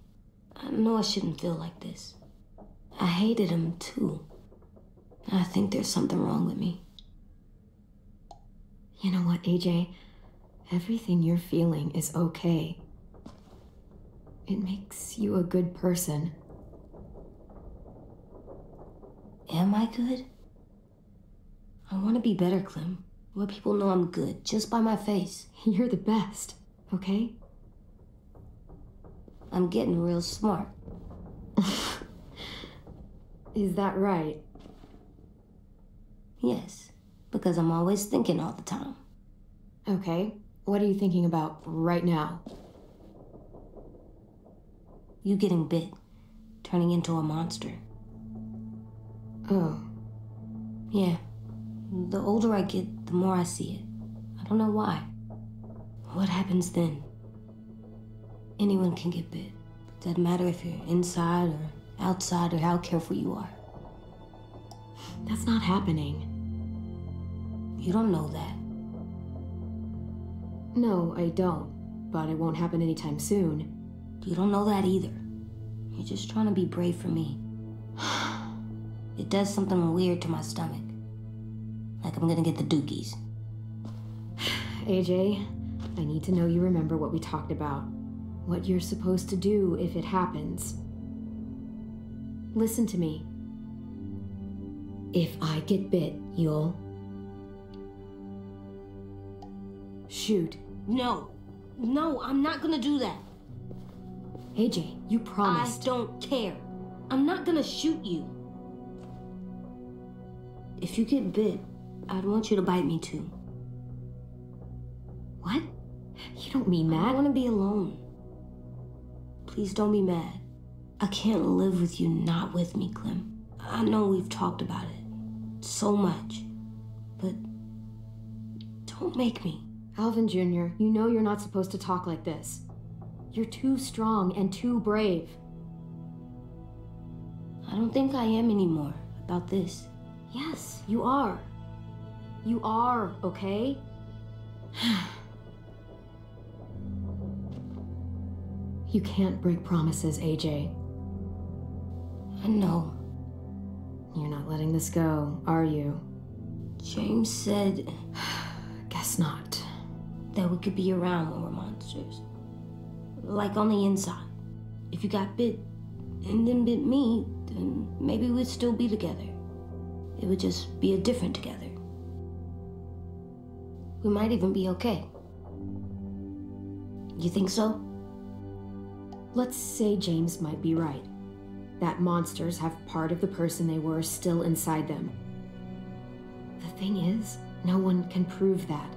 Speaker 6: I know I shouldn't feel like this. I hated him too. I think there's something wrong with me.
Speaker 1: You know what, AJ? Everything you're feeling is okay. It makes you a good person.
Speaker 6: Am I good? I want to be better, Clem. Let people know I'm good, just by my face.
Speaker 1: You're the best, okay?
Speaker 6: I'm getting real smart.
Speaker 1: Is that right?
Speaker 6: Yes, because I'm always thinking all the time.
Speaker 1: Okay, what are you thinking about right now?
Speaker 6: You getting bit, turning into a monster.
Speaker 1: Oh.
Speaker 6: Yeah. The older I get, the more I see it. I don't know why. What happens then? Anyone can get bit. Doesn't matter if you're inside or outside or how careful you are.
Speaker 1: That's not happening.
Speaker 6: You don't know that.
Speaker 1: No, I don't. But it won't happen anytime soon.
Speaker 6: You don't know that either. You're just trying to be brave for me. It does something weird to my stomach. Like I'm gonna get the dookies.
Speaker 1: AJ, I need to know you remember what we talked about. What you're supposed to do if it happens. Listen to me. If I get bit, you'll... shoot.
Speaker 6: No. No, I'm not gonna do that.
Speaker 1: AJ, you promised.
Speaker 6: I don't care. I'm not gonna shoot you. If you get bit, I'd want you to bite me too.
Speaker 1: What? You don't mean that.
Speaker 6: I want to be alone. Please don't be mad. I can't live with you not with me, Clem. I know we've talked about it so much, but don't make me.
Speaker 1: Alvin Jr., you know you're not supposed to talk like this. You're too strong and too brave.
Speaker 6: I don't think I am anymore about this.
Speaker 1: Yes, you are. You are, okay? You can't break promises, AJ.
Speaker 6: I know.
Speaker 1: You're not letting this go, are you?
Speaker 6: James said
Speaker 1: Guess not.
Speaker 6: that we could be around when we're monsters. Like on the inside. If you got bit and then bit me, then maybe we'd still be together. It would just be a different together. We might even be okay. You think so?
Speaker 1: Let's say James might be right. That monsters have part of the person they were still inside them. The thing is, no one can prove that.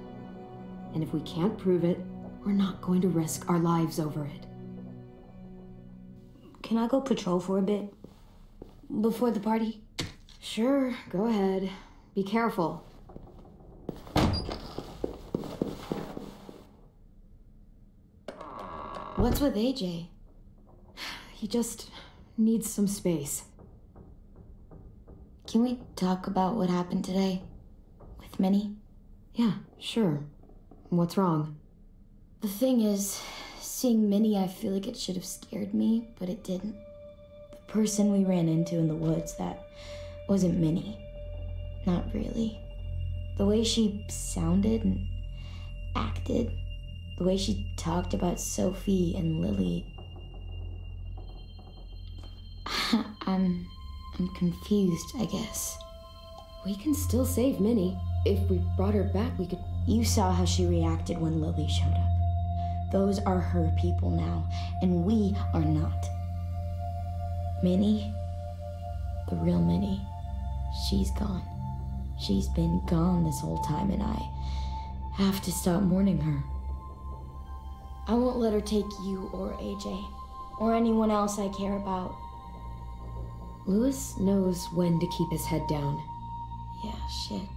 Speaker 1: And if we can't prove it, we're not going to risk our lives over it.
Speaker 6: Can I go patrol for a bit? Before the party?
Speaker 1: Sure, go ahead. Be careful. What's with AJ? He just needs some space.
Speaker 3: Can we talk about what happened today? With Minnie?
Speaker 1: Yeah, sure. What's wrong?
Speaker 3: The thing is, seeing Minnie, I feel like it should have scared me, but it didn't. The person we ran into in the woods, that wasn't Minnie. Not really. The way she sounded and acted, the way she talked about Sophie and Lily. I'm confused, I guess.
Speaker 1: We can still save Minnie. If we brought her back, we could
Speaker 3: You saw how she reacted when Lily showed up. Those are her people now, and we are not. Minnie, the real Minnie, she's gone. She's been gone this whole time, and I have to stop mourning her. I won't let her take you or AJ, or anyone else I care about.
Speaker 1: Louis knows when to keep his head down.
Speaker 3: Yeah, shit.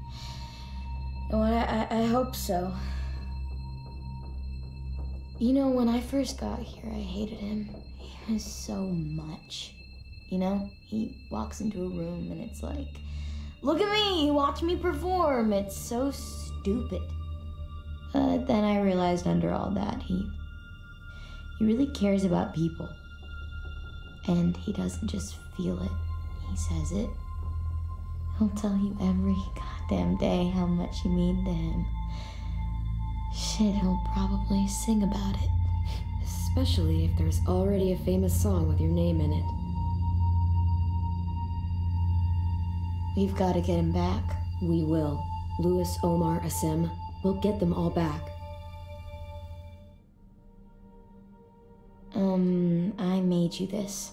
Speaker 3: Oh, I hope so. You know, when I first got here, I hated him. He was so much. You know, he walks into a room and it's like, look at me, watch me perform. It's so stupid. But then I realized under all that, he really cares about people. And he doesn't just feel it, he says it. He'll tell you every goddamn day how much you mean to him. Shit, he'll probably sing about it.
Speaker 1: Especially if there's already a famous song with your name in it.
Speaker 3: We've got to get him back.
Speaker 1: We will. Louis, Omar, Asim. We'll get them all back.
Speaker 3: I made you this.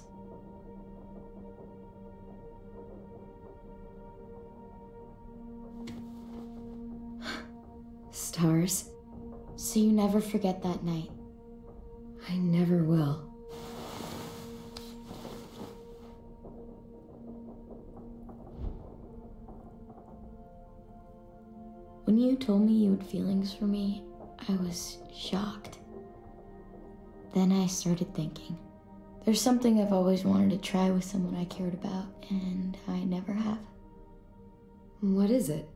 Speaker 1: Stars.
Speaker 3: So you never forget that night.
Speaker 1: I never will.
Speaker 3: When you told me you had feelings for me, I was shocked. Then I started thinking. There's something I've always wanted to try with someone I cared about, and I never have.
Speaker 1: What is it?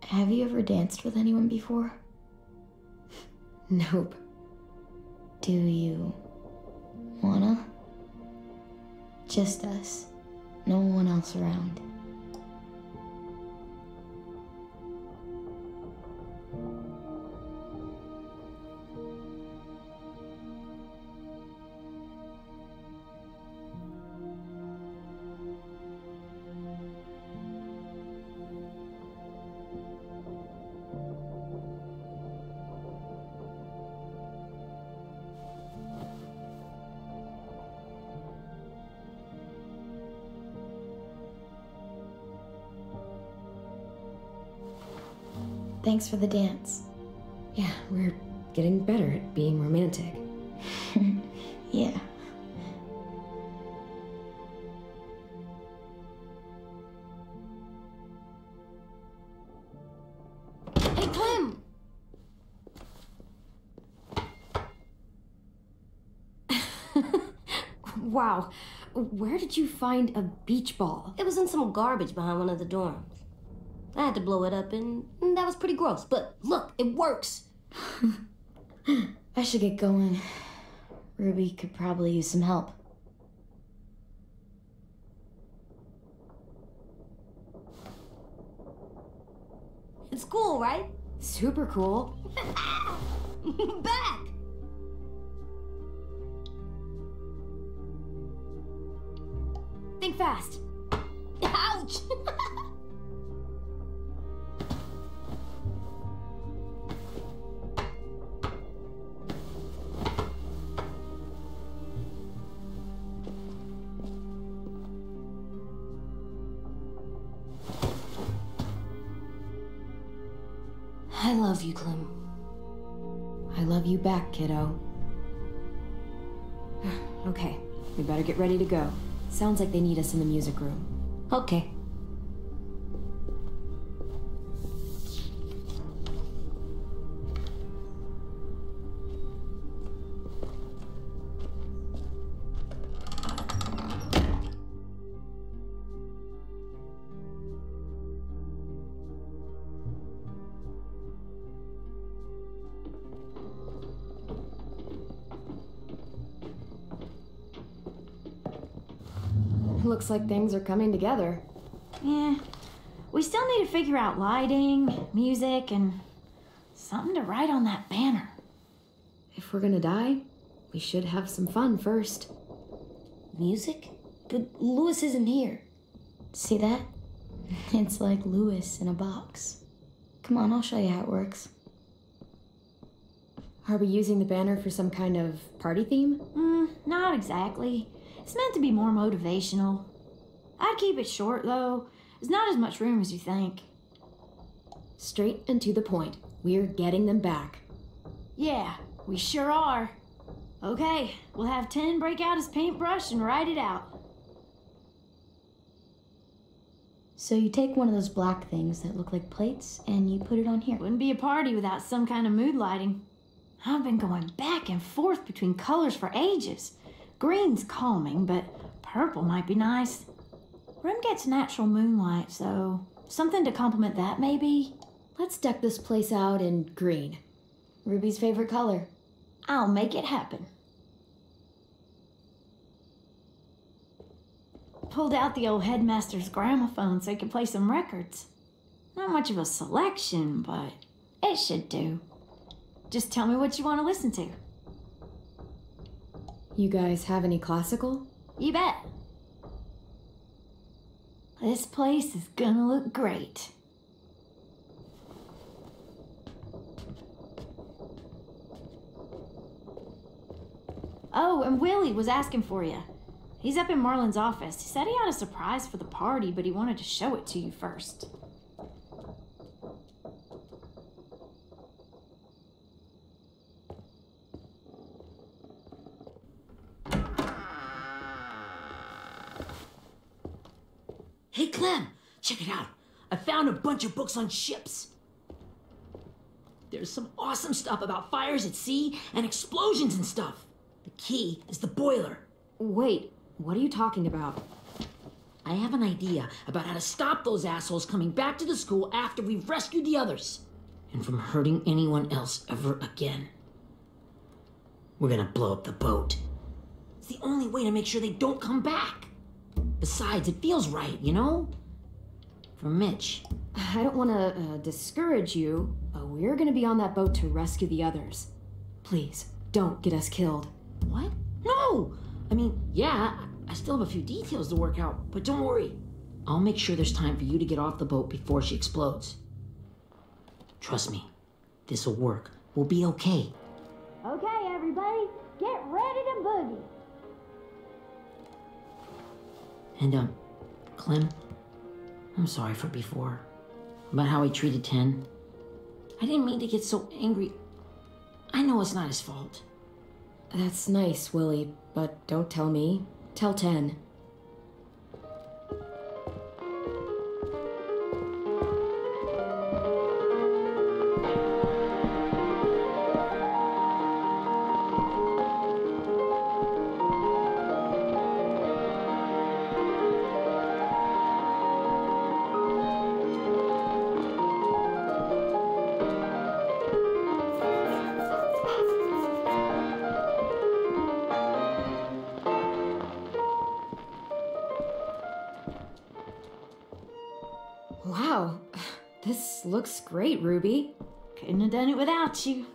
Speaker 3: Have you ever danced with anyone before?
Speaker 1: Nope.
Speaker 3: Do you wanna? Just us. No one else around. Thanks for the dance.
Speaker 1: Yeah, we're getting better at being romantic.
Speaker 3: Yeah.
Speaker 6: Hey, Clem!
Speaker 1: Wow, where did you find a beach ball?
Speaker 6: It was in some garbage behind one of the dorms. I had to blow it up, and that was pretty gross. But look, it works.
Speaker 3: I should get going. Ruby could probably use some help.
Speaker 6: It's cool, right?
Speaker 1: Super cool.
Speaker 6: Back!
Speaker 1: Think fast.
Speaker 6: Ouch! I love you, Clem.
Speaker 1: I love you back, kiddo. Okay, we better get ready to go. Sounds like they need us in the music room.
Speaker 6: Okay.
Speaker 1: Looks like things are coming together.
Speaker 3: Yeah. We still need to figure out lighting, music, and something to write on that banner.
Speaker 1: If we're gonna die, we should have some fun first.
Speaker 6: Music? But Louis isn't here.
Speaker 3: See that? It's like Louis in a box. Come on, I'll show you how it works.
Speaker 1: Are we using the banner for some kind of party theme?
Speaker 8: Not exactly. It's meant to be more motivational. I'd keep it short, though. There's not as much room as you think.
Speaker 1: Straight and to the point. We're getting them back.
Speaker 8: Yeah, we sure are. Okay, we'll have 10 break out his paintbrush and write it out.
Speaker 3: So you take one of those black things that look like plates and you put it on here.
Speaker 8: Wouldn't be a party without some kind of mood lighting. I've been going back and forth between colors for ages. Green's calming, but purple might be nice. Room gets natural moonlight, so something to complement that, maybe?
Speaker 1: Let's deck this place out in green.
Speaker 3: Ruby's favorite color.
Speaker 8: I'll make it happen. Pulled out the old headmaster's gramophone so he could play some records. Not much of a selection, but it should do. Just tell me what you want to listen to.
Speaker 1: You guys have any classical?
Speaker 8: You bet. This place is gonna look great. Oh, and Willie was asking for you. He's up in Marlin's office. He said he had a surprise for the party, but he wanted to show it to you first.
Speaker 2: Hey, Clem, check it out. I found a bunch of books on ships. There's some awesome stuff about fires at sea and explosions and stuff. The key is the boiler.
Speaker 1: Wait, what are you talking about?
Speaker 2: I have an idea about how to stop those assholes coming back to the school after we've rescued the others. And from hurting anyone else ever again. We're gonna blow up the boat. It's the only way to make sure they don't come back. Besides, it feels right, you know? For Mitch.
Speaker 1: I don't want to discourage you, but we're going to be on that boat to rescue the others. Please, don't get us killed.
Speaker 2: What? No! I mean, yeah, I still have a few details to work out, but don't worry. I'll make sure there's time for you to get off the boat before she explodes. Trust me, this'll work. We'll be okay.
Speaker 8: Okay, everybody, get ready to boogie.
Speaker 2: And, Clem, I'm sorry for before. About how he treated Ten. I didn't mean to get so angry. I know it's not his fault.
Speaker 1: That's nice, Willie, but don't tell me. Tell 10. Wow, this looks great, Ruby.
Speaker 8: Couldn't have done it without you.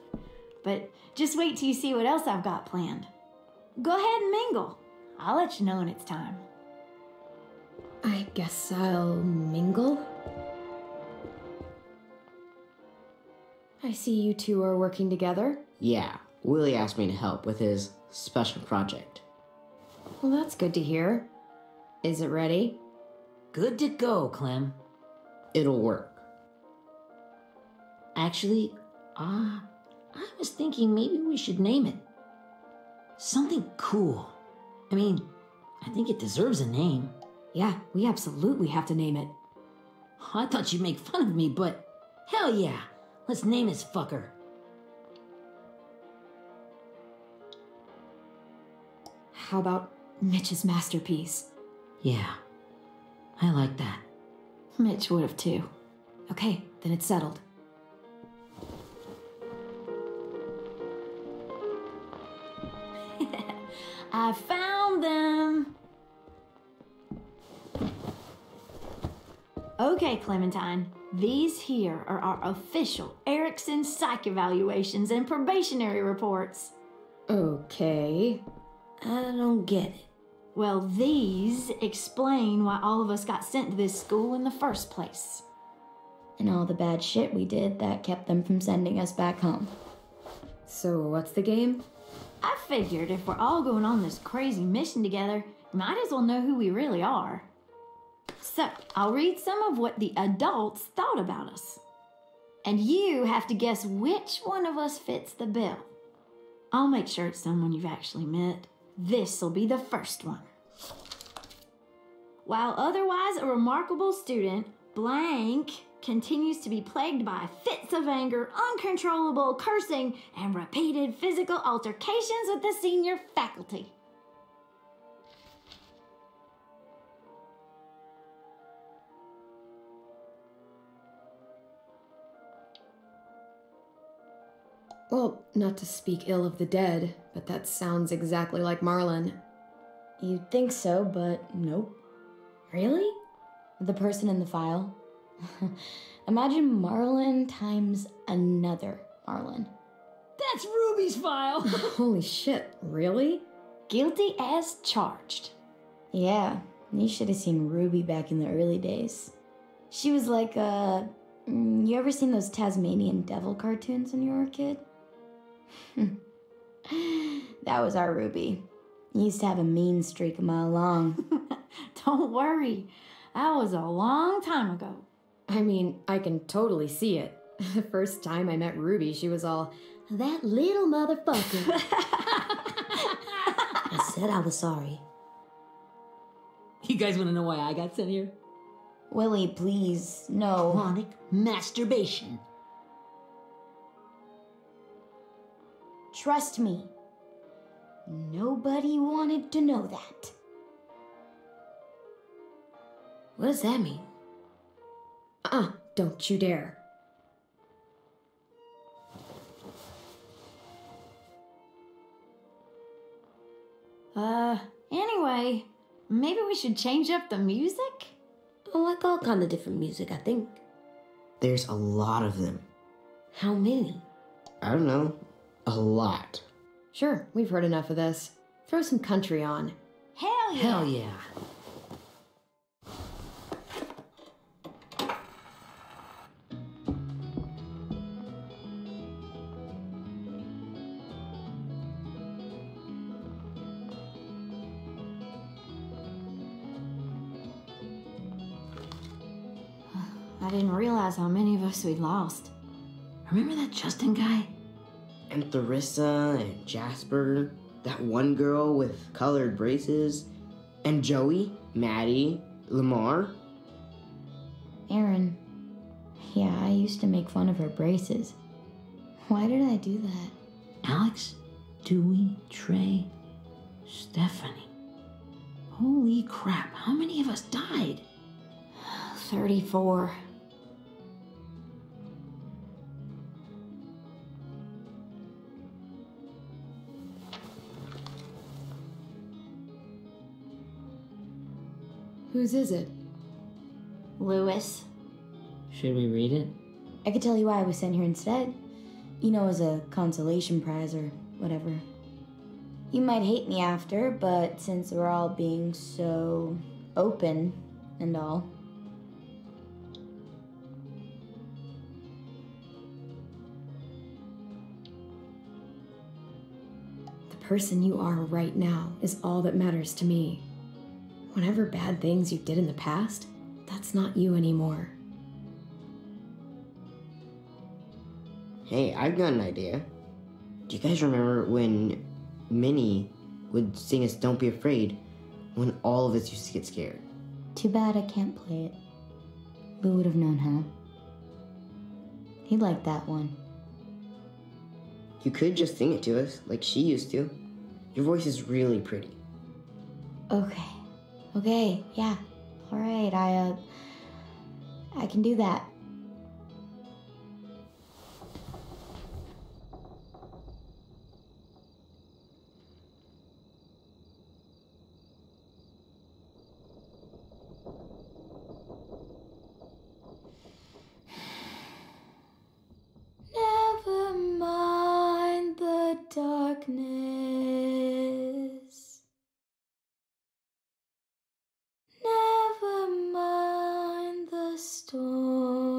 Speaker 8: But just wait till you see what else I've got planned. Go ahead and mingle. I'll let you know when it's time.
Speaker 1: I guess I'll mingle. I see you two are working together.
Speaker 9: Yeah, Willie asked me to help with his special project.
Speaker 1: Well, that's good to hear. Is it ready?
Speaker 2: Good to go, Clem.
Speaker 9: It'll work.
Speaker 2: Actually, I was thinking maybe we should name it. Something cool. I mean, I think it deserves a name.
Speaker 1: Yeah, we absolutely have to name it.
Speaker 2: I thought you'd make fun of me, but hell yeah. Let's name this fucker.
Speaker 1: How about Mitch's masterpiece?
Speaker 2: Yeah, I like that.
Speaker 8: Mitch would have too.
Speaker 1: Okay, then it's settled.
Speaker 8: I found them. Okay, Clementine. These here are our official Erickson psych evaluations and probationary reports.
Speaker 1: Okay.
Speaker 6: I don't get it.
Speaker 8: Well, these explain why all of us got sent to this school in the first place.
Speaker 3: and all the bad shit we did that kept them from sending us back home.
Speaker 1: So what's the game?
Speaker 8: I figured if we're all going on this crazy mission together, we might as well know who we really are. So, I'll read some of what the adults thought about us. And you have to guess which one of us fits the bill. I'll make sure it's someone you've actually met. This'll be the first one. While otherwise a remarkable student, blank continues to be plagued by fits of anger, uncontrollable cursing, and repeated physical altercations with the senior faculty.
Speaker 1: Well, not to speak ill of the dead, but that sounds exactly like Marlon.
Speaker 3: You'd think so, but nope.
Speaker 1: Really?
Speaker 3: The person in the file. Imagine Marlon times another Marlon.
Speaker 2: That's Ruby's file.
Speaker 1: Holy shit, really?
Speaker 8: Guilty as charged.
Speaker 3: Yeah, you should have seen Ruby back in the early days. She was like you ever seen those Tasmanian devil cartoons when you were a kid? That was our Ruby. He used to have a mean streak a mile long.
Speaker 8: Don't worry, that was a long time ago.
Speaker 1: I mean, I can totally see it. The first time I met Ruby, she was all, "That little motherfucker."
Speaker 6: I said I was sorry.
Speaker 2: You guys want to know why I got sent here?
Speaker 3: Willie, please, no.
Speaker 2: Chronic masturbation.
Speaker 3: Trust me. Nobody wanted to know that.
Speaker 6: What does that mean?
Speaker 1: Don't you dare.
Speaker 8: Anyway, maybe we should change up the music?
Speaker 6: I like all kind of different music, I think.
Speaker 9: There's a lot of them.
Speaker 6: How many?
Speaker 9: I don't know. A lot.
Speaker 1: Sure, we've heard enough of this. Throw some country on.
Speaker 8: Hell yeah!
Speaker 9: Hell yeah.
Speaker 8: I didn't realize how many of us we'd lost.
Speaker 2: Remember that Justin guy?
Speaker 9: And Theresa and Jasper, that one girl with colored braces, and Joey, Maddie, Lamar.
Speaker 3: Aaron. Yeah, I used to make fun of her braces. Why did I do that?
Speaker 2: Alex, Dewey, Trey, Stephanie. Holy crap, how many of us died?
Speaker 8: 34.
Speaker 1: Whose is it?
Speaker 8: Lewis.
Speaker 2: Should we read it?
Speaker 3: I could tell you why I was sent here instead. You know, as a consolation prize or whatever. You might hate me after, but since we're all being so open and all.
Speaker 1: The person you are right now is all that matters to me. Whatever bad things you did in the past, that's not you anymore.
Speaker 9: Hey, I've got an idea. Do you guys remember when Minnie would sing us Don't Be Afraid when all of us used to get scared?
Speaker 3: Too bad I can't play it. We would have known how. He liked that one.
Speaker 9: You could just sing it to us like she used to. Your voice is really pretty.
Speaker 3: Okay, yeah. All right, I can do that. Never mind the darkness. Never mind the storm.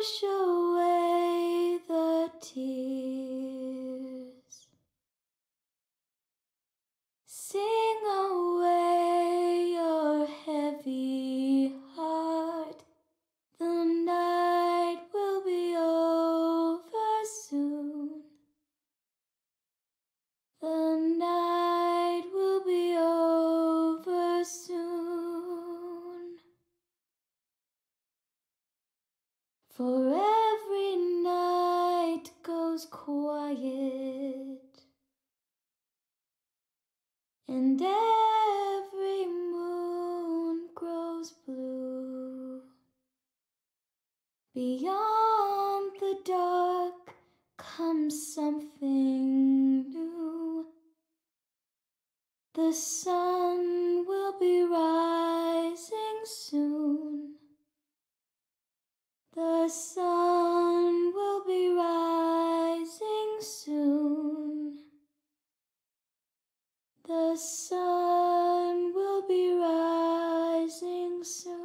Speaker 3: wash away the tears. Sing away your heavy heart. The night will be over soon. The night will be over soon. For every night goes quiet, and every moon grows blue. Beyond the dark comes something new. The sun will be rising soon. The sun will be rising soon. The sun will be rising soon.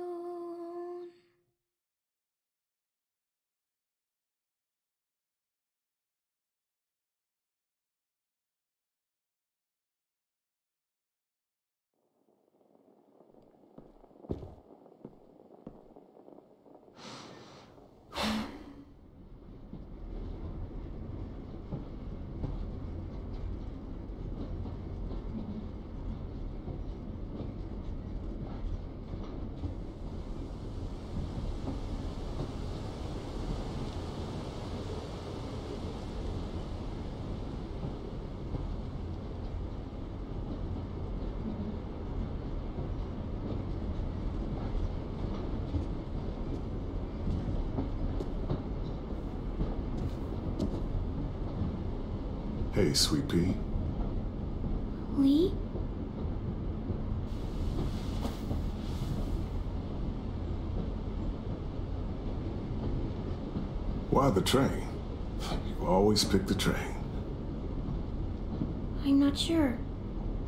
Speaker 10: Hey, Sweet Pea.
Speaker 3: Lee?
Speaker 10: Why the train? You always pick the train.
Speaker 8: I'm not sure.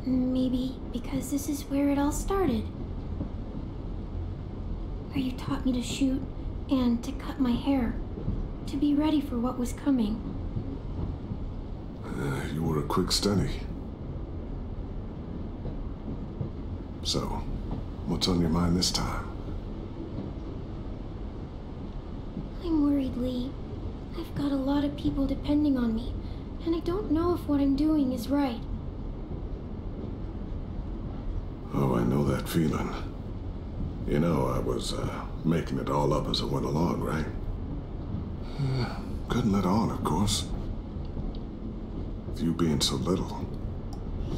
Speaker 8: Maybe because this is where it all started. Where you taught me to shoot and to cut my hair, to be ready for what was coming.
Speaker 10: You were a quick study. So, what's on your mind this time?
Speaker 8: I'm worried, Lee. I've got a lot of people depending on me, and I don't know if what I'm doing is right.
Speaker 10: Oh, I know that feeling. You know, I was making it all up as I went along, right? Couldn't let on, of course. With you being so little.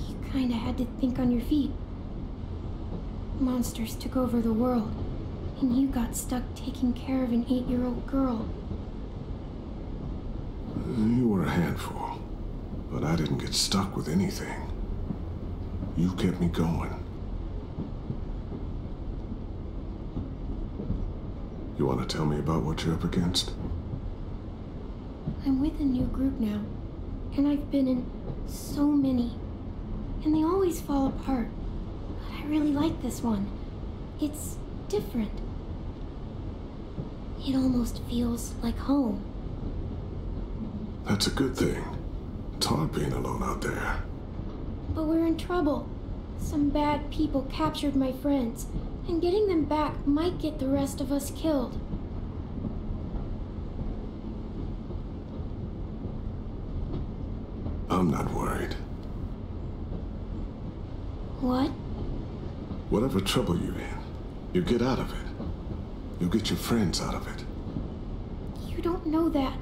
Speaker 8: You kinda had to think on your feet. Monsters took over the world, and you got stuck taking care of an 8-year-old girl.
Speaker 10: You were a handful, but I didn't get stuck with anything. You kept me going. You want to tell me about what you're up against?
Speaker 8: I'm with a new group now, and I've been in so many, and they always fall apart. But I really like this one. It's different. It almost feels like home.
Speaker 10: That's a good thing. It's hard being alone out there.
Speaker 8: But we're in trouble. Some bad people captured my friends, and getting them back might get the rest of us killed.
Speaker 10: I'm not worried.
Speaker 8: What?
Speaker 10: Whatever trouble you're in, you get out of it. You'll get your friends out of it.
Speaker 8: You don't know that.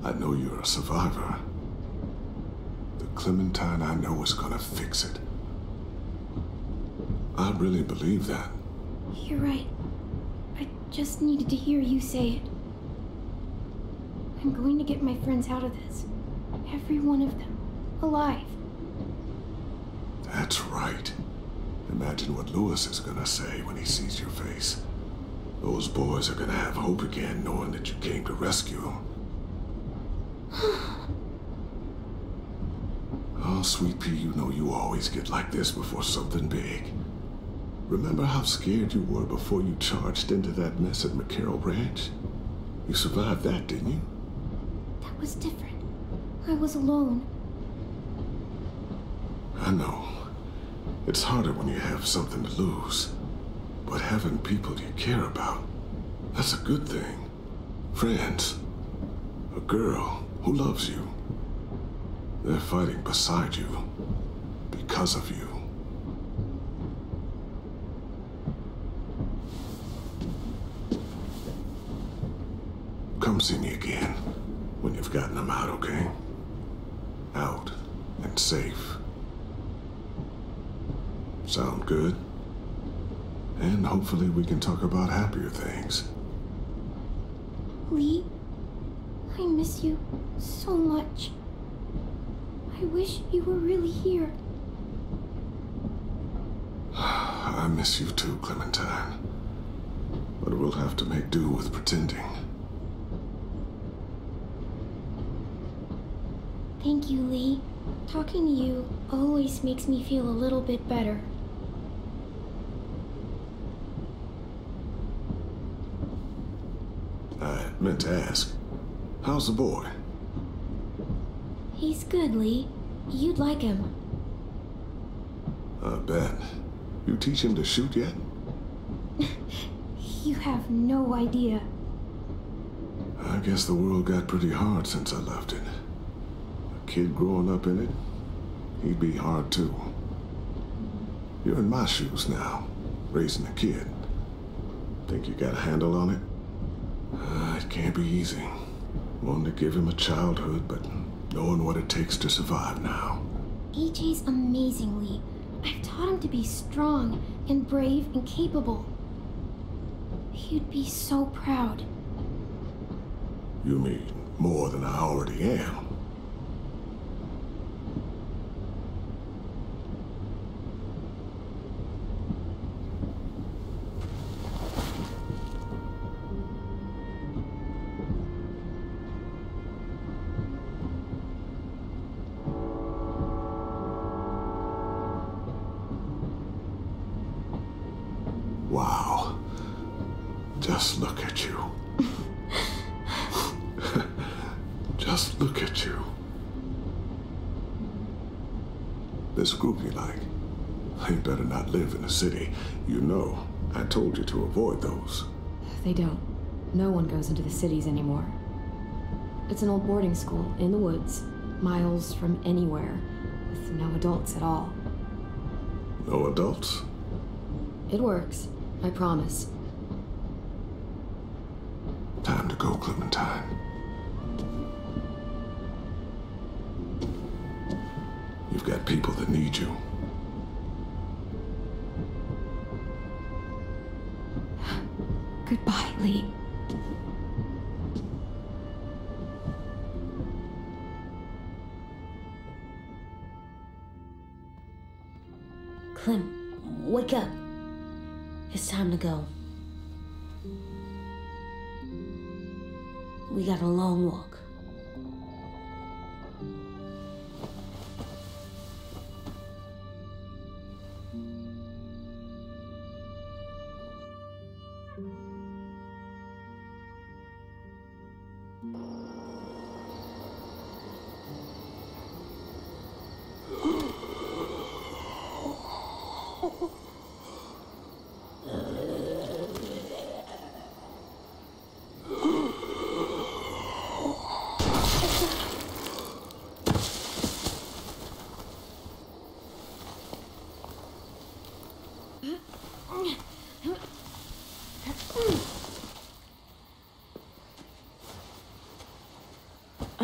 Speaker 10: I know you're a survivor. The Clementine I know is gonna fix it. I really believe that.
Speaker 8: You're right. I just needed to hear you say it. I'm going to get my friends out of this. Every one of them. Alive.
Speaker 10: That's right. Imagine what Lewis is gonna say when he sees your face. Those boys are gonna have hope again, knowing that you came to rescue them. Oh, Sweet Pea, you know you always get like this before something big. Remember how scared you were before you charged into that mess at McCarroll Ranch? You survived that, didn't you?
Speaker 3: That was different. I was alone.
Speaker 10: I know. It's harder when you have something to lose. But having people you care about, that's a good thing. Friends. A girl who loves you. They're fighting beside you because of you. Come see me again when you've gotten them out, okay? Out and safe. Sound good? And hopefully we can talk about happier things.
Speaker 3: Lee, I miss you so much. I wish you were really here.
Speaker 10: I miss you too, Clementine. But we'll have to make do with pretending.
Speaker 3: Thank you, Lee. Talking to you always makes me feel a little bit better.
Speaker 10: I meant to ask, how's the boy?
Speaker 3: He's good, Lee. You'd like him.
Speaker 10: I bet. You teach him to shoot yet?
Speaker 3: You have no idea.
Speaker 10: I guess the world got pretty hard since I left it. A kid growing up in it, he'd be hard too. You're in my shoes now, raising a kid. Think you got a handle on it? It can't be easy. Wanting to give him a childhood, but knowing what it takes to survive now.
Speaker 3: AJ's amazing, Lee. I've taught him to be strong and brave and capable. He'd be so proud.
Speaker 10: You mean more than I already am? Wow. Just look at you. Just look at you. This group you like, they better not live in the city. You know, I told you to avoid those.
Speaker 1: They don't. No one goes into the cities anymore. It's an old boarding school in the woods, miles from anywhere, with no adults at all.
Speaker 10: No adults?
Speaker 1: It works, I promise.
Speaker 10: Time to go, Clementine. You've got people that need you.
Speaker 1: Goodbye, Lee.
Speaker 6: Clem, wake up. It's time to go. We got a long walk.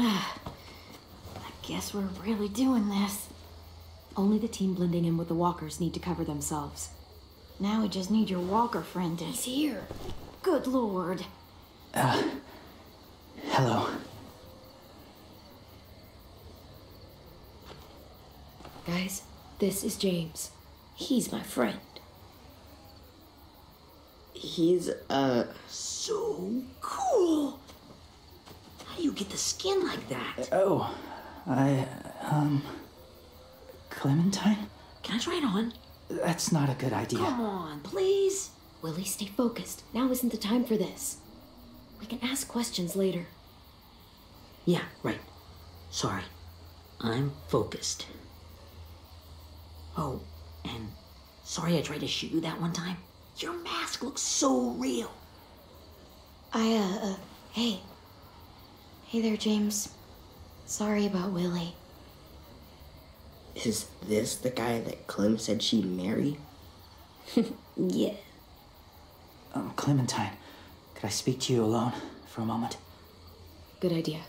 Speaker 8: I guess we're really doing this.
Speaker 1: Only the team blending in with the walkers need to cover themselves.
Speaker 8: Now we just need your walker friend to...
Speaker 3: He's here.
Speaker 8: Good lord.
Speaker 7: Hello.
Speaker 1: Guys, this is James.
Speaker 6: He's my friend.
Speaker 9: He's, so cool. How do you get the skin like that?
Speaker 7: Oh, Clementine?
Speaker 2: Can I try it on?
Speaker 7: That's not a good idea.
Speaker 2: Come on, please.
Speaker 1: Willie, stay focused. Now isn't the time for this. We can ask questions later.
Speaker 2: Yeah, right. Sorry. I'm focused. Oh, and sorry I tried to shoot you that one time. Your mask looks so real.
Speaker 3: Hey. Hey there, James. Sorry about Willie.
Speaker 9: Is this the guy that Clem said she'd marry?
Speaker 6: Yeah.
Speaker 7: Clementine, could I speak to you alone for a moment?
Speaker 1: Good idea.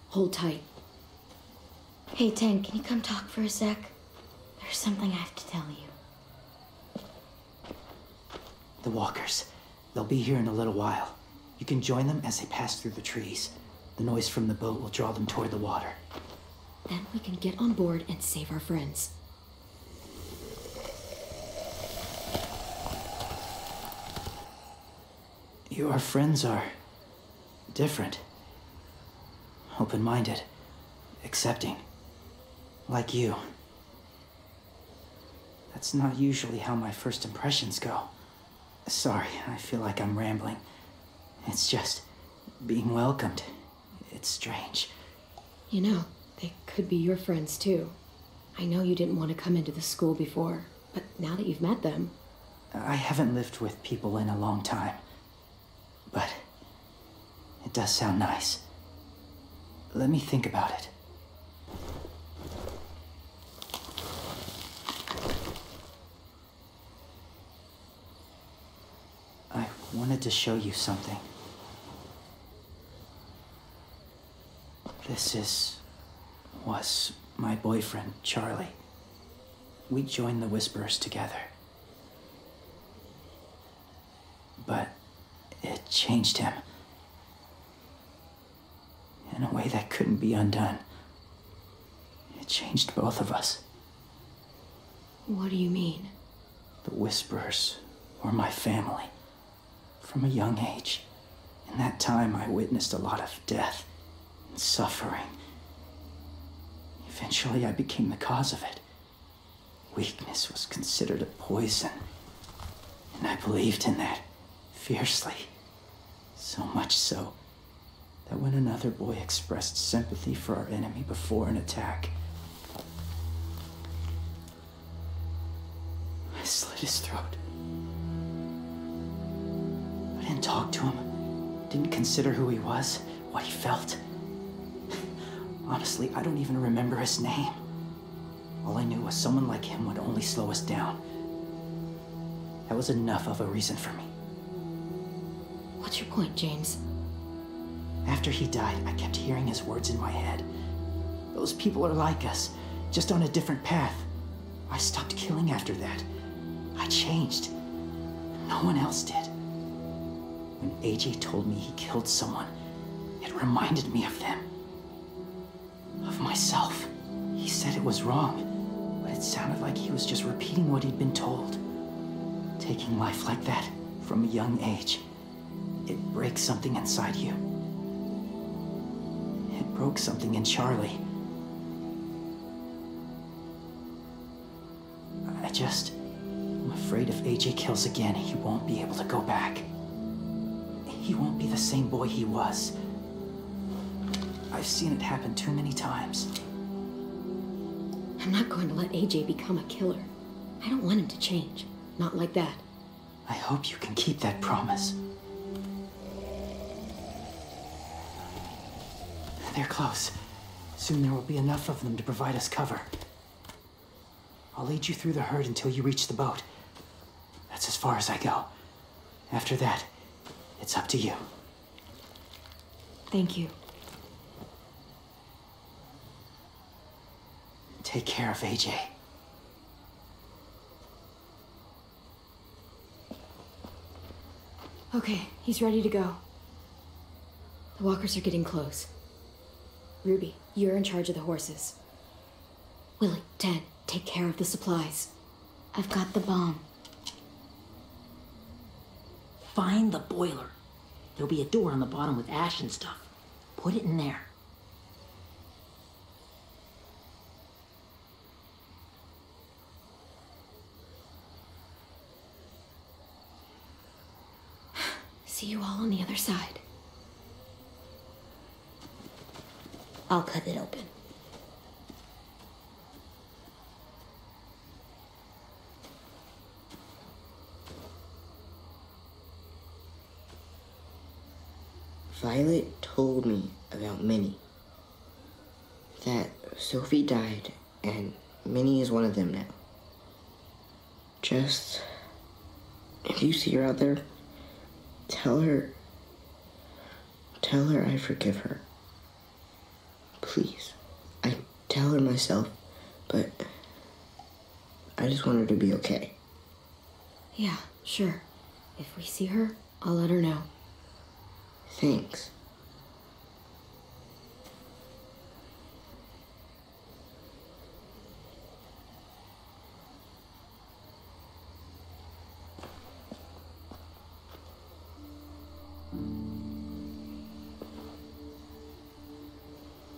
Speaker 1: Hold tight.
Speaker 3: Hey, Tank, can you come talk for a sec? There's something I have to tell you.
Speaker 7: The walkers. They'll be here in a little while. You can join them as they pass through the trees. The noise from the boat will draw them toward the water.
Speaker 1: Then we can get on board and save our friends.
Speaker 7: Your friends are different. Open-minded. Accepting. Like you. That's not usually how my first impressions go. Sorry, I feel like I'm rambling. It's just being welcomed. It's strange.
Speaker 1: You know, they could be your friends too. I know you didn't want to come into the school before, but now that you've met them...
Speaker 7: I haven't lived with people in a long time. But it does sound nice. Let me think about it. I wanted to show you something. This was my boyfriend, Charlie. We joined the Whisperers together. But it changed him. In a way that couldn't be undone. It changed both of us.
Speaker 1: What do you mean?
Speaker 7: The Whisperers were my family. From a young age. In that time, I witnessed a lot of death and suffering. Eventually, I became the cause of it. Weakness was considered a poison. And I believed in that fiercely. So much so that when another boy expressed sympathy for our enemy before an attack, I slit his throat. I didn't talk to him, didn't consider who he was, what he felt. Honestly, I don't even remember his name. All I knew was someone like him would only slow us down. That was enough of a reason for me.
Speaker 1: What's your point, James?
Speaker 7: After he died, I kept hearing his words in my head. Those people are like us, just on a different path. I stopped killing after that. I changed. No one else did. When AJ told me he killed someone, it reminded me of them. Of myself. He said it was wrong, but it sounded like he was just repeating what he'd been told. Taking life like that from a young age, it breaks something inside you. It broke something in Charlie. I'm afraid if AJ kills again, he won't be able to go back. He won't be the same boy he was. I've seen it happen too many times.
Speaker 1: I'm not going to let AJ become a killer. I don't want him to change. Not like that.
Speaker 7: I hope you can keep that promise. They're close. Soon there will be enough of them to provide us cover. I'll lead you through the herd until you reach the boat. That's as far as I go. After that, it's up to you.
Speaker 1: Thank you.
Speaker 7: Take care of AJ.
Speaker 1: Okay, he's ready to go. The walkers are getting close. Ruby, you're in charge of the horses. Willie, Ted, take care of the supplies.
Speaker 3: I've got the bomb.
Speaker 2: Find the boiler. There'll be a door on the bottom with ash and stuff. Put it in there.
Speaker 3: See
Speaker 1: you all on the other side.
Speaker 6: I'll cut it open. Violet told me about Minnie. That Sophie died, and Minnie is one of them now. Just, if you see her out there, tell her I forgive her. Please. I tell her myself, but I just want her to be okay.
Speaker 1: Yeah, sure. If we see her, I'll let her know.
Speaker 6: Thanks.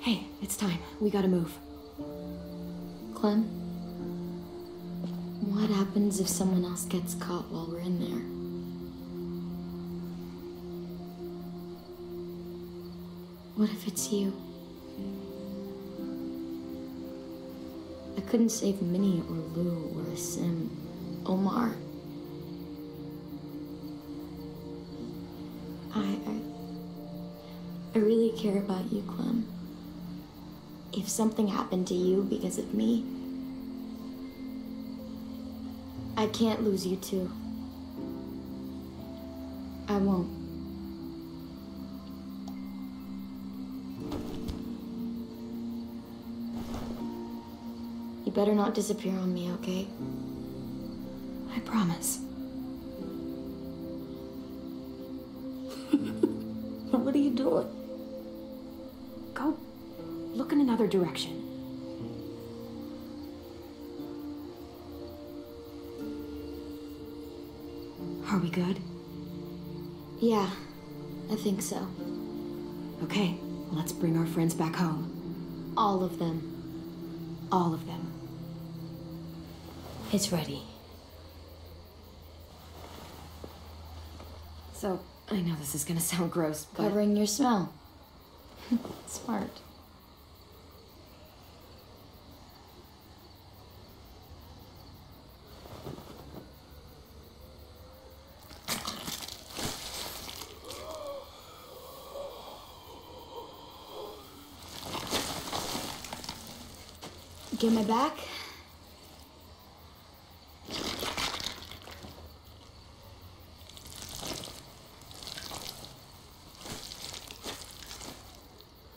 Speaker 1: Hey, it's time. We gotta move.
Speaker 3: Clem, what happens if someone else gets caught while we're in there? What if it's you? I couldn't save Minnie or Lou or Sim, Omar. I really care about you, Clem. If something happened to you because of me, I can't lose you too. I won't. You better not disappear on me, okay?
Speaker 1: I promise.
Speaker 6: What are you doing?
Speaker 1: Go look in another direction. Are we good?
Speaker 3: Yeah, I think so.
Speaker 1: Okay, let's bring our friends back home.
Speaker 3: All of them.
Speaker 1: All of them.
Speaker 6: It's ready.
Speaker 1: So, I know this is gonna sound gross, but...
Speaker 3: Covering your smell. Smart. Get my back?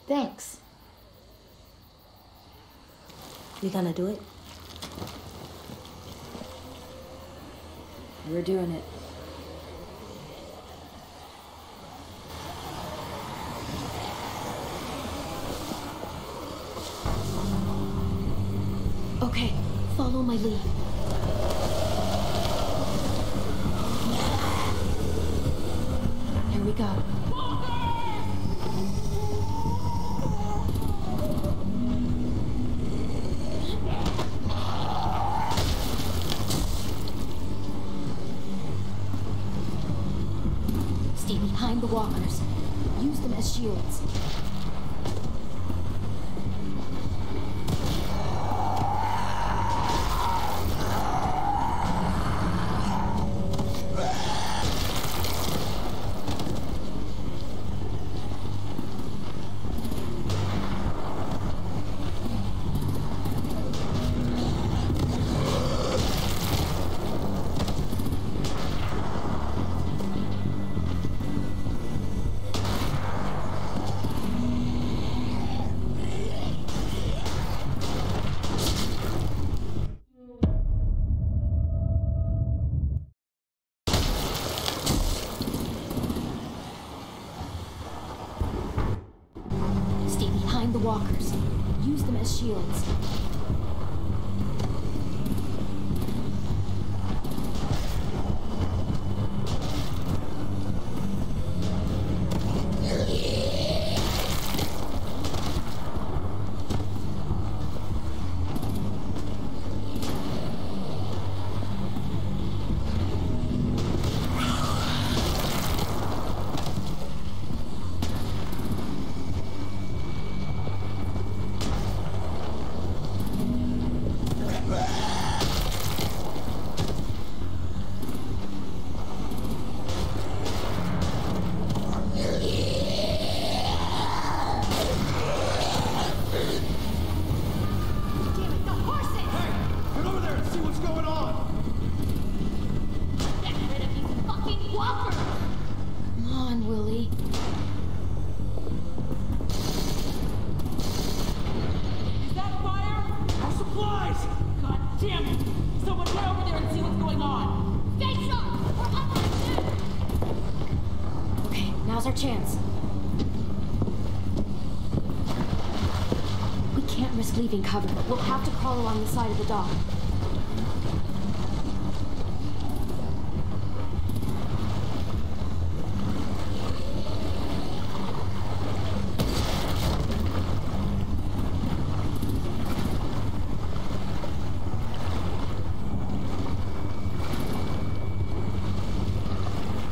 Speaker 3: Thanks.
Speaker 6: We gonna do it?
Speaker 1: We're doing it. Okay, follow my lead. Here we go. Stay behind the walkers. Use them as shields. Stay behind the walkers. Use them as shields. Now's our chance. We can't risk leaving cover. We'll have to crawl along the side of the dock.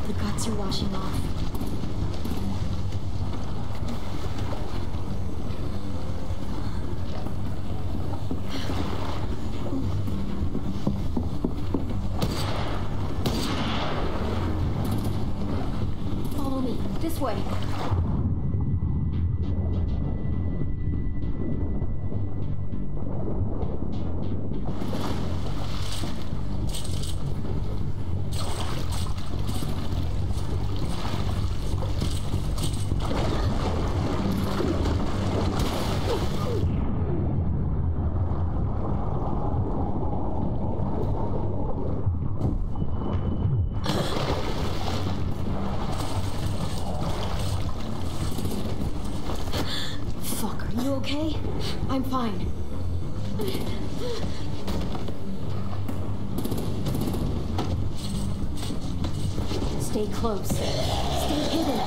Speaker 1: The guts are washing off. Follow me. This way. Fuck, are you okay? I'm fine. Stay close. Stay hidden.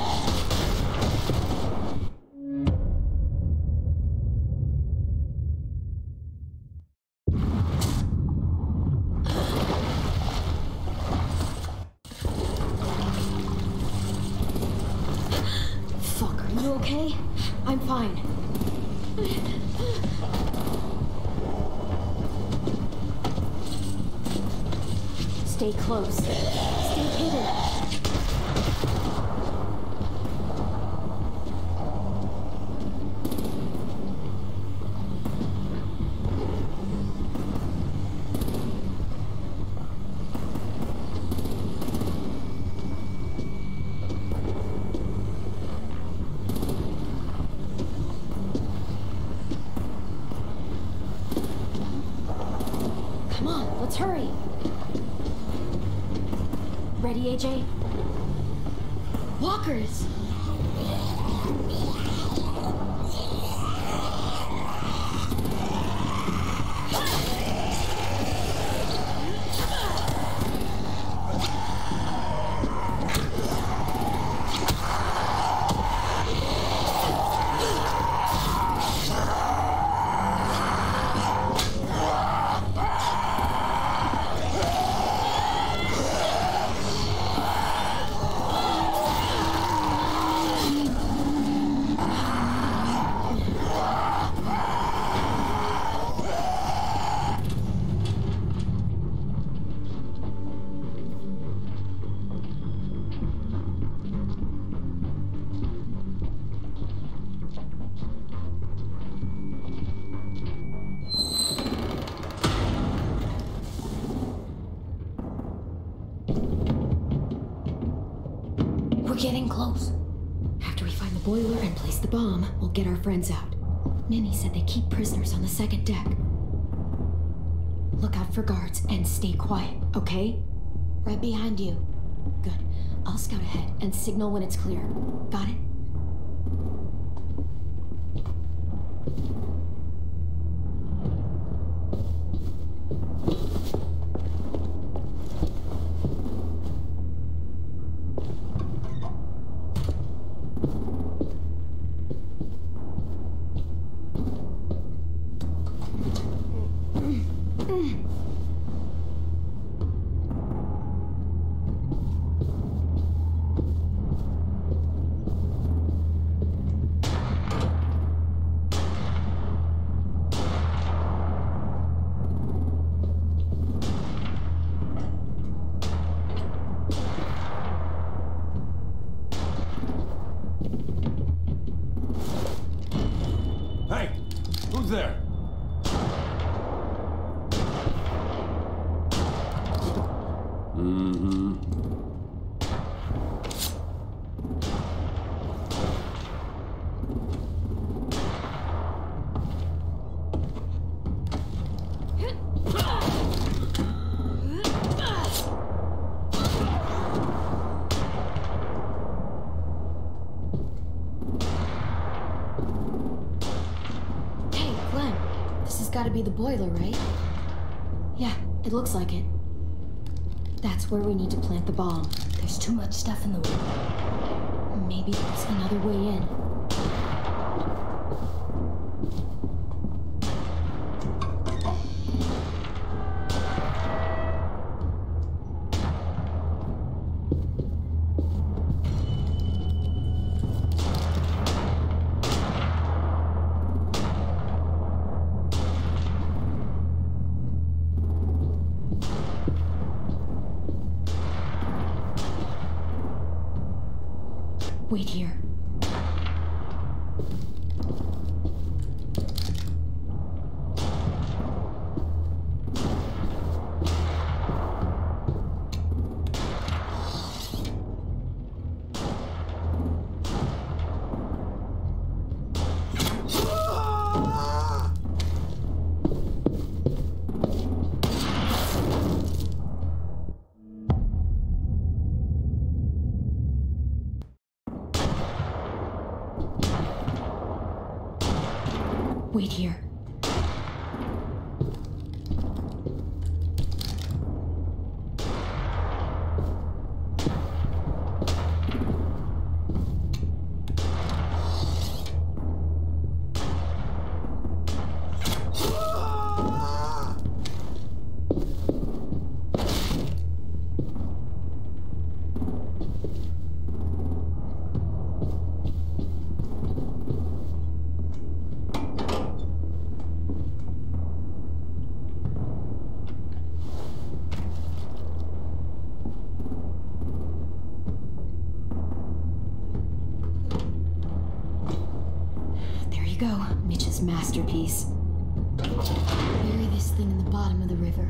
Speaker 1: Fuck, are you okay? I'm fine. Stay close. Stay hidden. Come on, let's hurry. Ready, AJ? Walkers! We're getting close. After we find the boiler and place the bomb, we'll get our friends out. Ninny said they keep prisoners on the second deck. Look out for guards and stay quiet, okay?
Speaker 3: Right behind you.
Speaker 1: Good. I'll scout ahead and signal when it's clear. Got it?
Speaker 11: Hey, who's there?
Speaker 1: Hey, Glenn. This has got to be the boiler, right? Yeah, it looks like it. That's where we need to plant the bomb.
Speaker 3: There's too much stuff in the way.
Speaker 1: Maybe there's another way in. Wait here. Wait here. Go, Mitch's masterpiece. Bury this thing in the bottom of the river.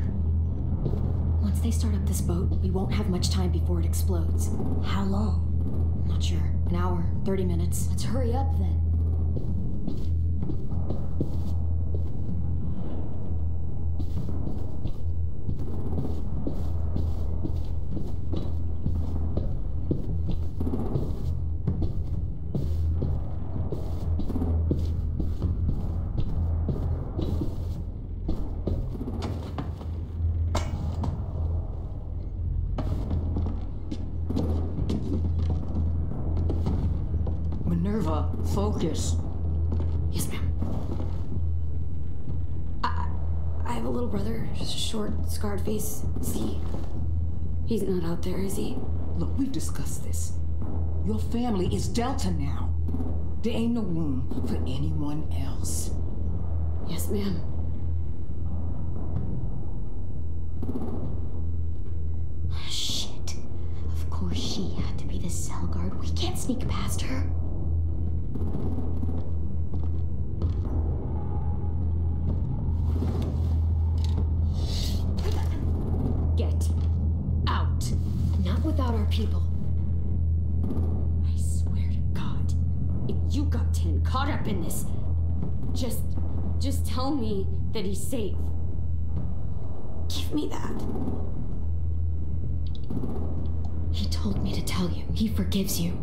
Speaker 1: Once they start up this boat, we won't have much time before it explodes.
Speaker 3: How long?
Speaker 1: Not sure. An hour, 30 minutes.
Speaker 3: Let's hurry up then.
Speaker 2: Focus.
Speaker 1: Yes, ma'am. I have a little brother, short, scarred face. He's not out there, is he?
Speaker 2: Look, we've discussed this. Your family is Delta now. There ain't no room for anyone else.
Speaker 1: Yes, ma'am.
Speaker 3: Shit. Of course she had to be the cell guard. We can't sneak past her.
Speaker 1: Get out. Not without our people.
Speaker 5: I swear to God, if you got 10 caught up in this, just tell me that he's safe.
Speaker 1: Give me that. He told me to tell you. He forgives you.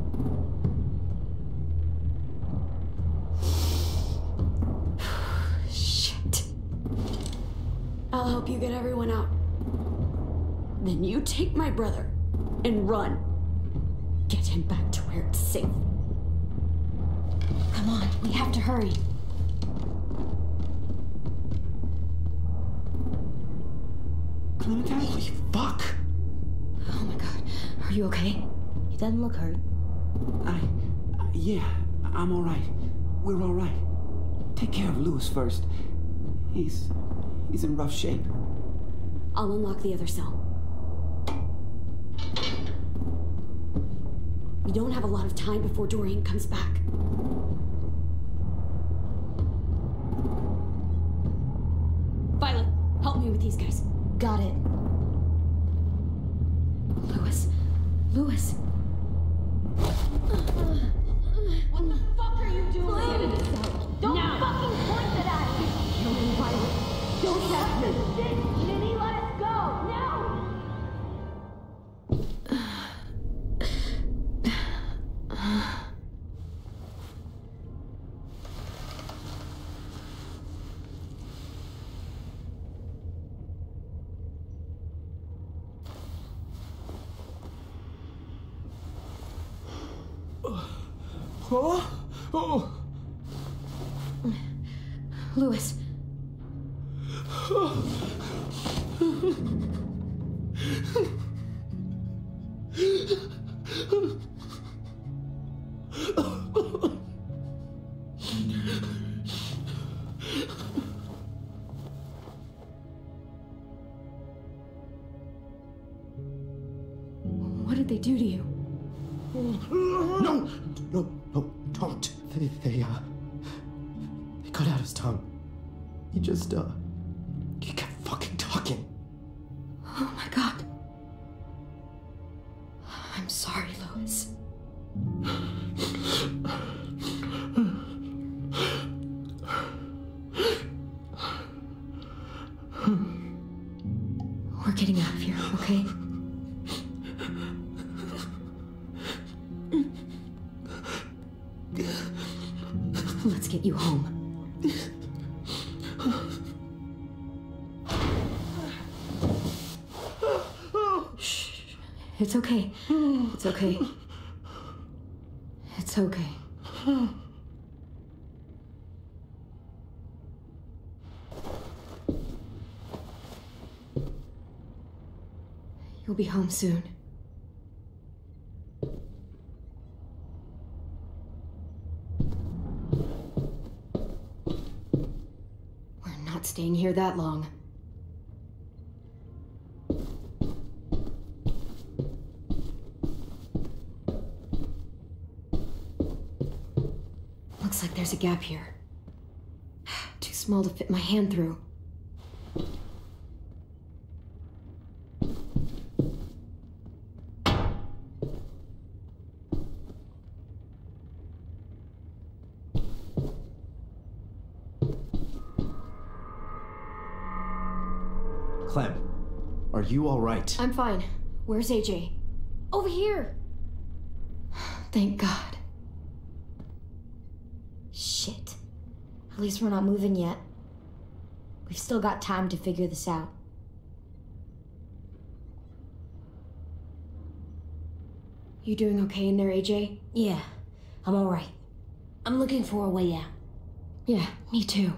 Speaker 1: Shit. I'll help you get everyone out.
Speaker 5: Then you take my brother and run. Get him back to where it's safe.
Speaker 1: Come on, we have to hurry.
Speaker 7: Clementine? Holy fuck!
Speaker 1: Oh my God. Are you okay?
Speaker 3: He doesn't look hurt.
Speaker 12: Yeah, I'm all right. We're all right. Take care of Louis first. He's in rough shape.
Speaker 5: I'll unlock the other cell. We don't have a lot of time before Dorian comes back. Violet, help me with these guys.
Speaker 1: Got it. Louis.
Speaker 8: What the fuck are you doing? Don't fucking point that at me!
Speaker 2: No, Violet. Don't tap me.
Speaker 8: Ginny, let us go! Now!
Speaker 1: Louis. What did they do to you?
Speaker 13: No, don't. They cut out his tongue. He just, he kept fucking talking.
Speaker 1: Oh my God. I'm sorry, Louis. We're getting out of here, okay? Let's get you home. Shh. It's okay. It's okay. It's okay. You'll be home soon. We're not staying here that long. Looks like there's a gap here. Too small to fit my hand through.
Speaker 13: Clem, are you all right?
Speaker 1: I'm fine. Where's AJ? Over here! Thank God.
Speaker 3: Shit. At least we're not moving yet. We've still got time to figure this out.
Speaker 1: You doing okay in there, AJ?
Speaker 6: Yeah, I'm alright. I'm looking for a way out.
Speaker 1: Yeah, me too.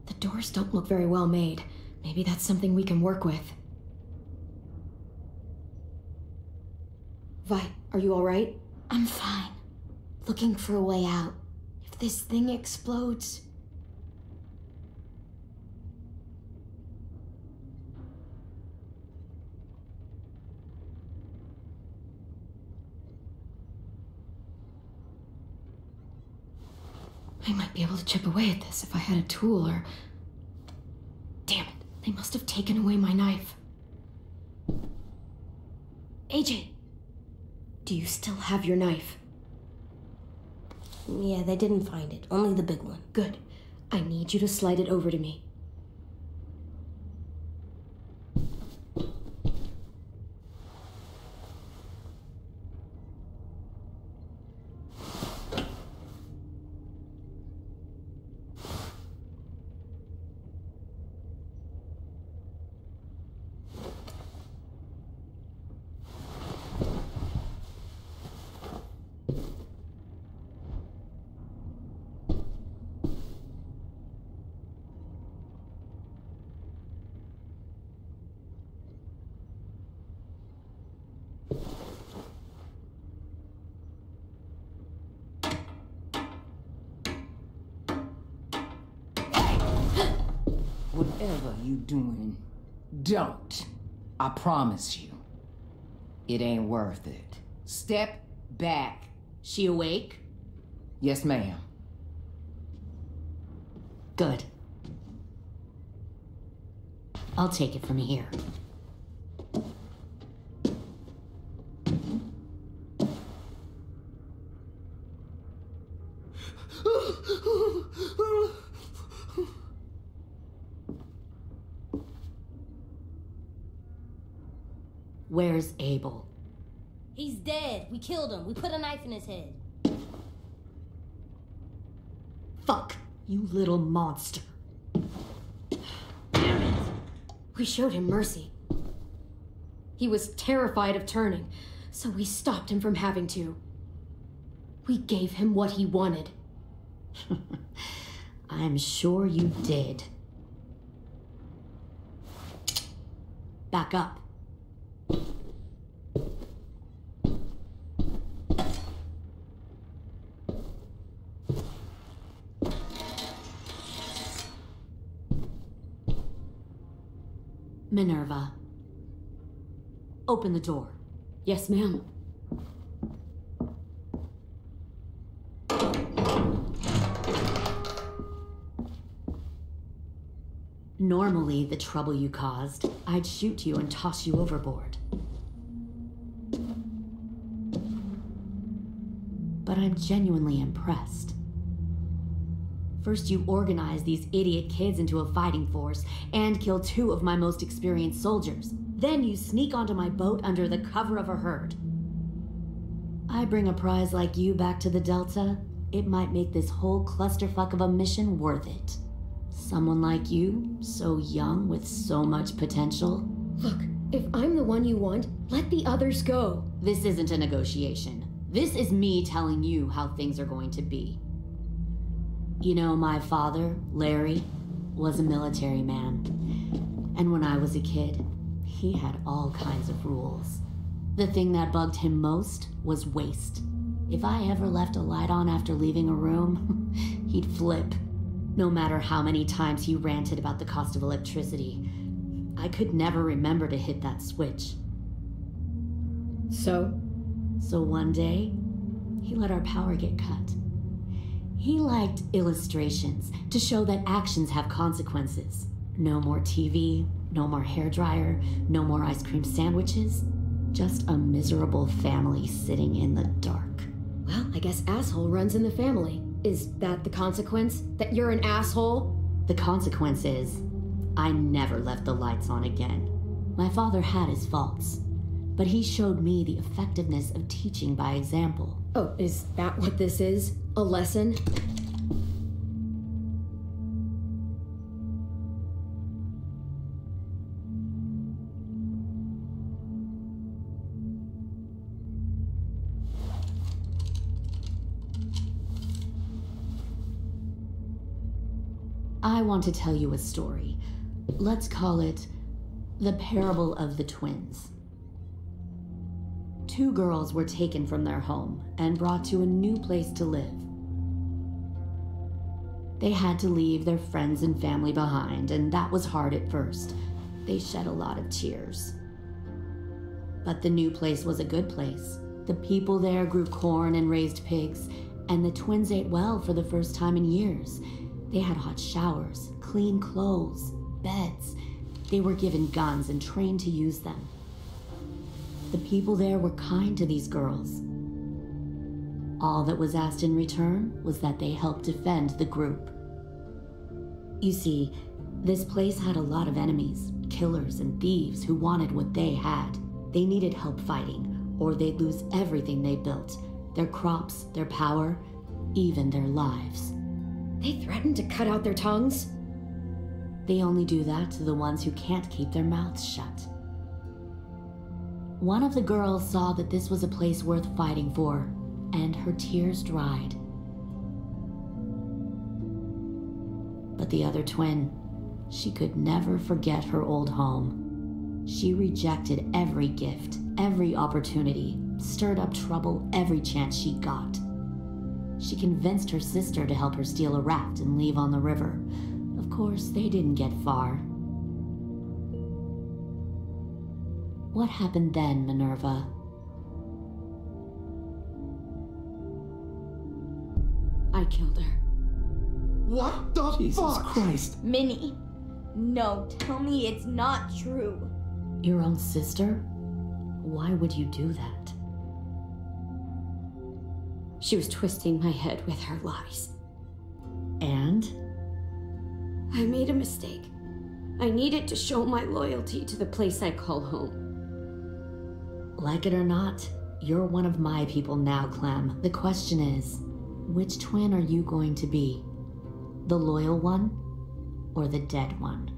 Speaker 1: The doors don't look very well made. Maybe that's something we can work with. Vi, are you alright?
Speaker 3: I'm fine. Looking for a way out. If this thing explodes...
Speaker 1: I might be able to chip away at this if I had a tool or... Damn it, they must have taken away my knife. AJ, do you still have your knife?
Speaker 6: Yeah, they didn't find it. Only the big one.
Speaker 1: Good. I need you to slide it over to me.
Speaker 2: Whatever you doing, don't. I promise you. It ain't worth it. Step back.
Speaker 5: She awake?
Speaker 2: Yes, ma'am.
Speaker 5: Good. I'll take it from here. Where's Abel?
Speaker 6: He's dead. We killed him. We put a knife in his head.
Speaker 5: Fuck, you little monster.
Speaker 1: Damn it. We showed him mercy. He was terrified of turning, so we stopped him from having to. We gave him what he wanted.
Speaker 5: I'm sure you did. Back up. Minerva, open the door.
Speaker 1: Yes, ma'am.
Speaker 5: Normally, the trouble you caused, I'd shoot you and toss you overboard. But I'm genuinely impressed. First, you organize these idiot kids into a fighting force and kill 2 of my most experienced soldiers. Then you sneak onto my boat under the cover of a herd. I bring a prize like you back to the Delta, it might make this whole clusterfuck of a mission worth it. Someone like you, so young with so much potential.
Speaker 1: Look, if I'm the one you want, let the others go.
Speaker 5: This isn't a negotiation. This is me telling you how things are going to be. You know, my father, Larry, was a military man. And when I was a kid, he had all kinds of rules. The thing that bugged him most was waste. If I ever left a light on after leaving a room, he'd flip. No matter how many times he ranted about the cost of electricity, I could never remember to hit that switch. So one day, he let our power get cut. He liked illustrations to show that actions have consequences. No more TV, no more hairdryer, no more ice cream sandwiches. Just a miserable family sitting in the dark.
Speaker 1: Well, I guess asshole runs in the family. Is that the consequence? That you're an asshole?
Speaker 5: The consequence is, I never left the lights on again. My father had his faults, but he showed me the effectiveness of teaching by example.
Speaker 1: Oh, is that what this is? A lesson?
Speaker 5: I want to tell you a story. Let's call it the Parable of the Twins. 2 girls were taken from their home and brought to a new place to live. They had to leave their friends and family behind, and that was hard at first. They shed a lot of tears. But the new place was a good place. The people there grew corn and raised pigs, and the twins ate well for the first time in years. They had hot showers, clean clothes, beds. They were given guns and trained to use them. The people there were kind to these girls. All that was asked in return was that they help defend the group. You see, this place had a lot of enemies, killers and thieves who wanted what they had. They needed help fighting, or they'd lose everything they built, their crops, their power, even their lives.
Speaker 1: They threatened to cut out their tongues?
Speaker 5: They only do that to the ones who can't keep their mouths shut. One of the girls saw that this was a place worth fighting for, and her tears dried. But the other twin, she could never forget her old home. She rejected every gift, every opportunity, stirred up trouble every chance she got. She convinced her sister to help her steal a raft and leave on the river. Of course, they didn't get far. What happened then, Minerva?
Speaker 1: I killed her.
Speaker 13: What the
Speaker 12: Jesus
Speaker 13: fuck?
Speaker 12: Christ.
Speaker 3: Minnie, no, tell me it's not true.
Speaker 5: Your own sister? Why would you do that?
Speaker 1: She was twisting my head with her lies.
Speaker 5: And?
Speaker 1: I made a mistake. I needed to show my loyalty to the place I call home.
Speaker 5: Like it or not, you're one of my people now, Clem. The question is, which twin are you going to be? The loyal one or the dead one?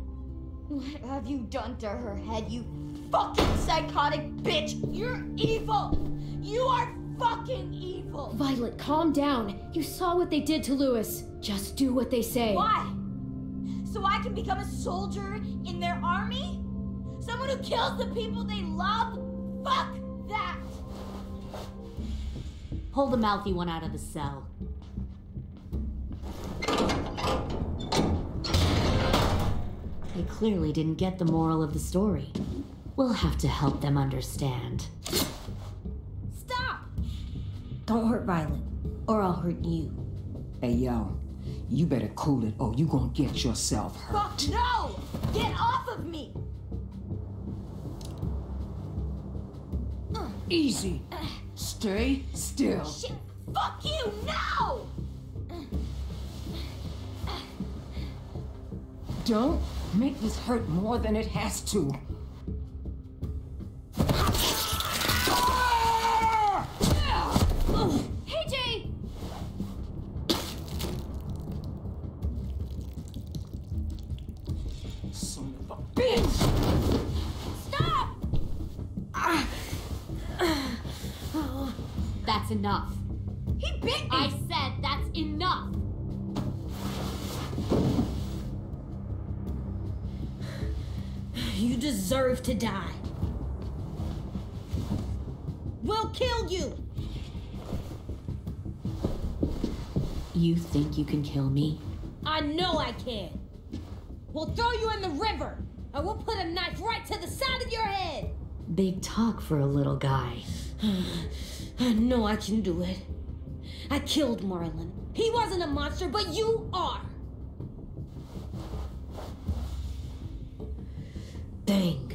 Speaker 3: What have you done to her head, you fucking psychotic bitch? You're evil! You are
Speaker 2: fucking evil!
Speaker 1: Violet, calm down. You saw what they did to Lewis. Just do what they say.
Speaker 2: Why? So I can become a soldier in their army? Someone who kills the people they love? Fuck that!
Speaker 5: Pull the mouthy one out of the cell. They clearly didn't get the moral of the story. We'll have to help them understand.
Speaker 2: Stop!
Speaker 6: Don't hurt Violet, or I'll hurt you.
Speaker 14: Hey, yo, you better cool it or you gonna get yourself hurt.
Speaker 2: Fuck no! Get off of me!
Speaker 14: Easy. Stay still.
Speaker 2: Shit! Fuck you now!
Speaker 14: Don't make this hurt more than it has to.
Speaker 1: AJ!
Speaker 14: Son of a bitch!
Speaker 2: Stop!
Speaker 5: That's enough.
Speaker 2: He bit me!
Speaker 5: I said that's enough!
Speaker 6: You deserve to die. We'll kill you!
Speaker 5: You think you can kill me?
Speaker 6: I know I can. We'll throw you in the river, and we'll put a knife right to the side of your head.
Speaker 5: Big talk for a little guy.
Speaker 6: I know I can do it. I killed Marlon. He wasn't a monster, but you are. Dang.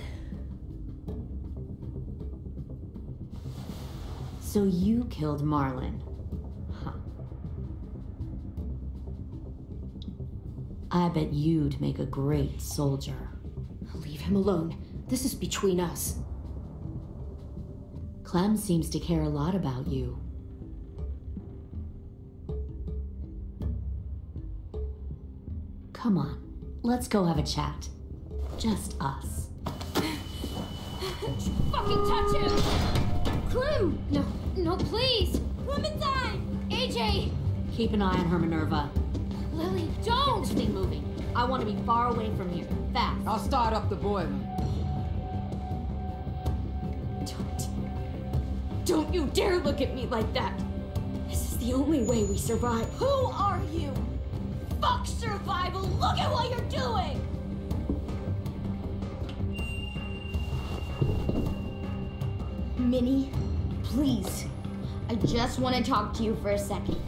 Speaker 5: So you killed Marlon. Huh. I bet you'd make a great soldier.
Speaker 1: Leave him alone. This is between us.
Speaker 5: Clem seems to care a lot about you. Come on, let's go have a chat. Just us.
Speaker 2: Fucking touch him!
Speaker 1: Clem! No, please!
Speaker 2: Clementine!
Speaker 1: AJ!
Speaker 5: Keep an eye on her, Minerva.
Speaker 1: Lily,
Speaker 5: Get
Speaker 1: don't!
Speaker 5: this thing moving. I want to be far away from here. Fast.
Speaker 14: I'll start up the boiler.
Speaker 1: Don't you dare look at me like that! This is the only way we survive.
Speaker 2: Who are you? Fuck survival! Look at what you're doing!
Speaker 3: Minnie, please. I just want to talk to you for a second.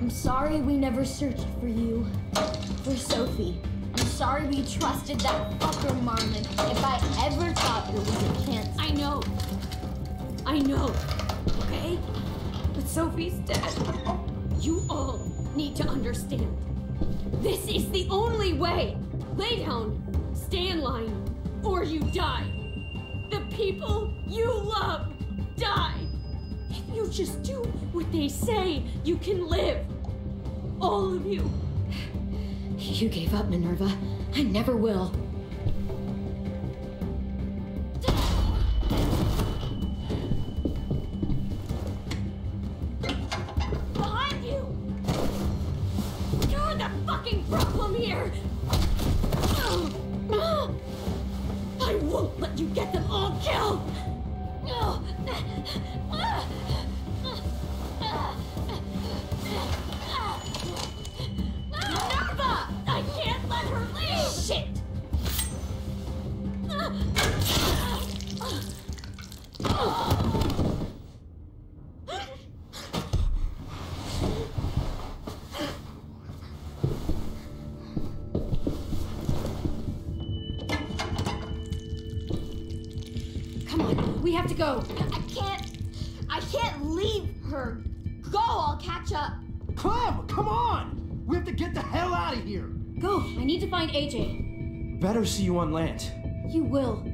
Speaker 3: I'm sorry we never searched for you. For Sophie. I'm sorry we trusted that fucker Marlon. If I ever thought there was a chance.
Speaker 1: I know, okay? But Sophie's dead. You all need to understand. This is the only way. Lay down, stay in line, or you die. The people you love die. If you just do what they say, you can live. All of you. You gave up, Minerva. I never will.
Speaker 2: Behind you! You're the fucking problem here!
Speaker 1: I won't let you get them all killed!
Speaker 2: Minerva! I can't let her leave!
Speaker 1: Shit! Come on, we have to go.
Speaker 2: I can't leave her. Go, I'll catch up.
Speaker 13: Clem, come on! We have to get the hell out of here.
Speaker 1: Go, I need to find AJ.
Speaker 7: Better see you on land.
Speaker 1: You will.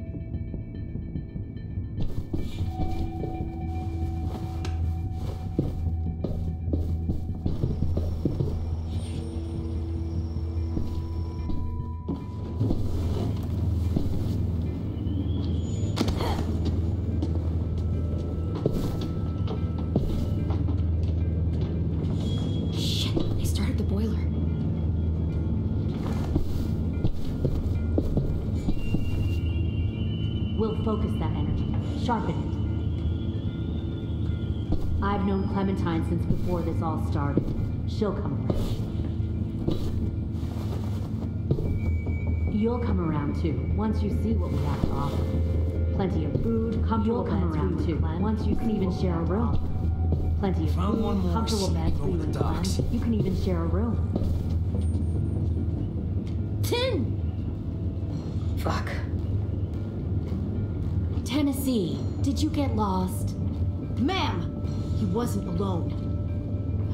Speaker 15: Focus that energy. Sharpen it. I've known Clementine since before this all started. She'll come around. You'll come around too, once you see what we have to offer. Plenty of food, comfortable beds. You'll come around too, once you can even share a room. Plenty of food, comfortable beds for you and Glenn. You can even share a room.
Speaker 6: 10!
Speaker 1: Fuck. Tennessee, did you get lost?
Speaker 2: Ma'am, he wasn't alone.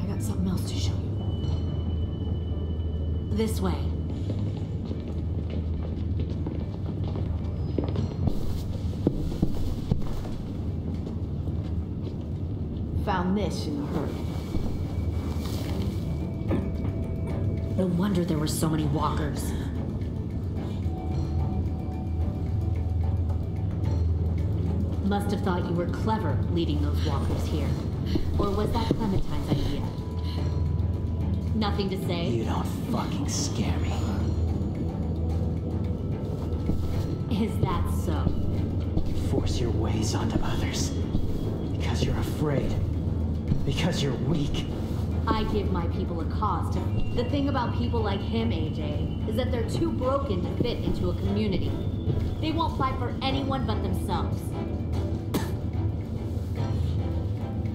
Speaker 2: I got something else to show you.
Speaker 15: This way.
Speaker 2: Found this in a hurry.
Speaker 15: No wonder there were so many walkers. Must have thought you were clever leading those walkers here. Or was that Clementine's idea? Nothing to say?
Speaker 7: You don't fucking scare me.
Speaker 15: Is that so?
Speaker 7: You force your ways onto others. Because you're afraid. Because you're weak.
Speaker 15: I give my people a cause to... The thing about people like him, AJ, is that they're too broken to fit into a community. They won't fight for anyone but themselves.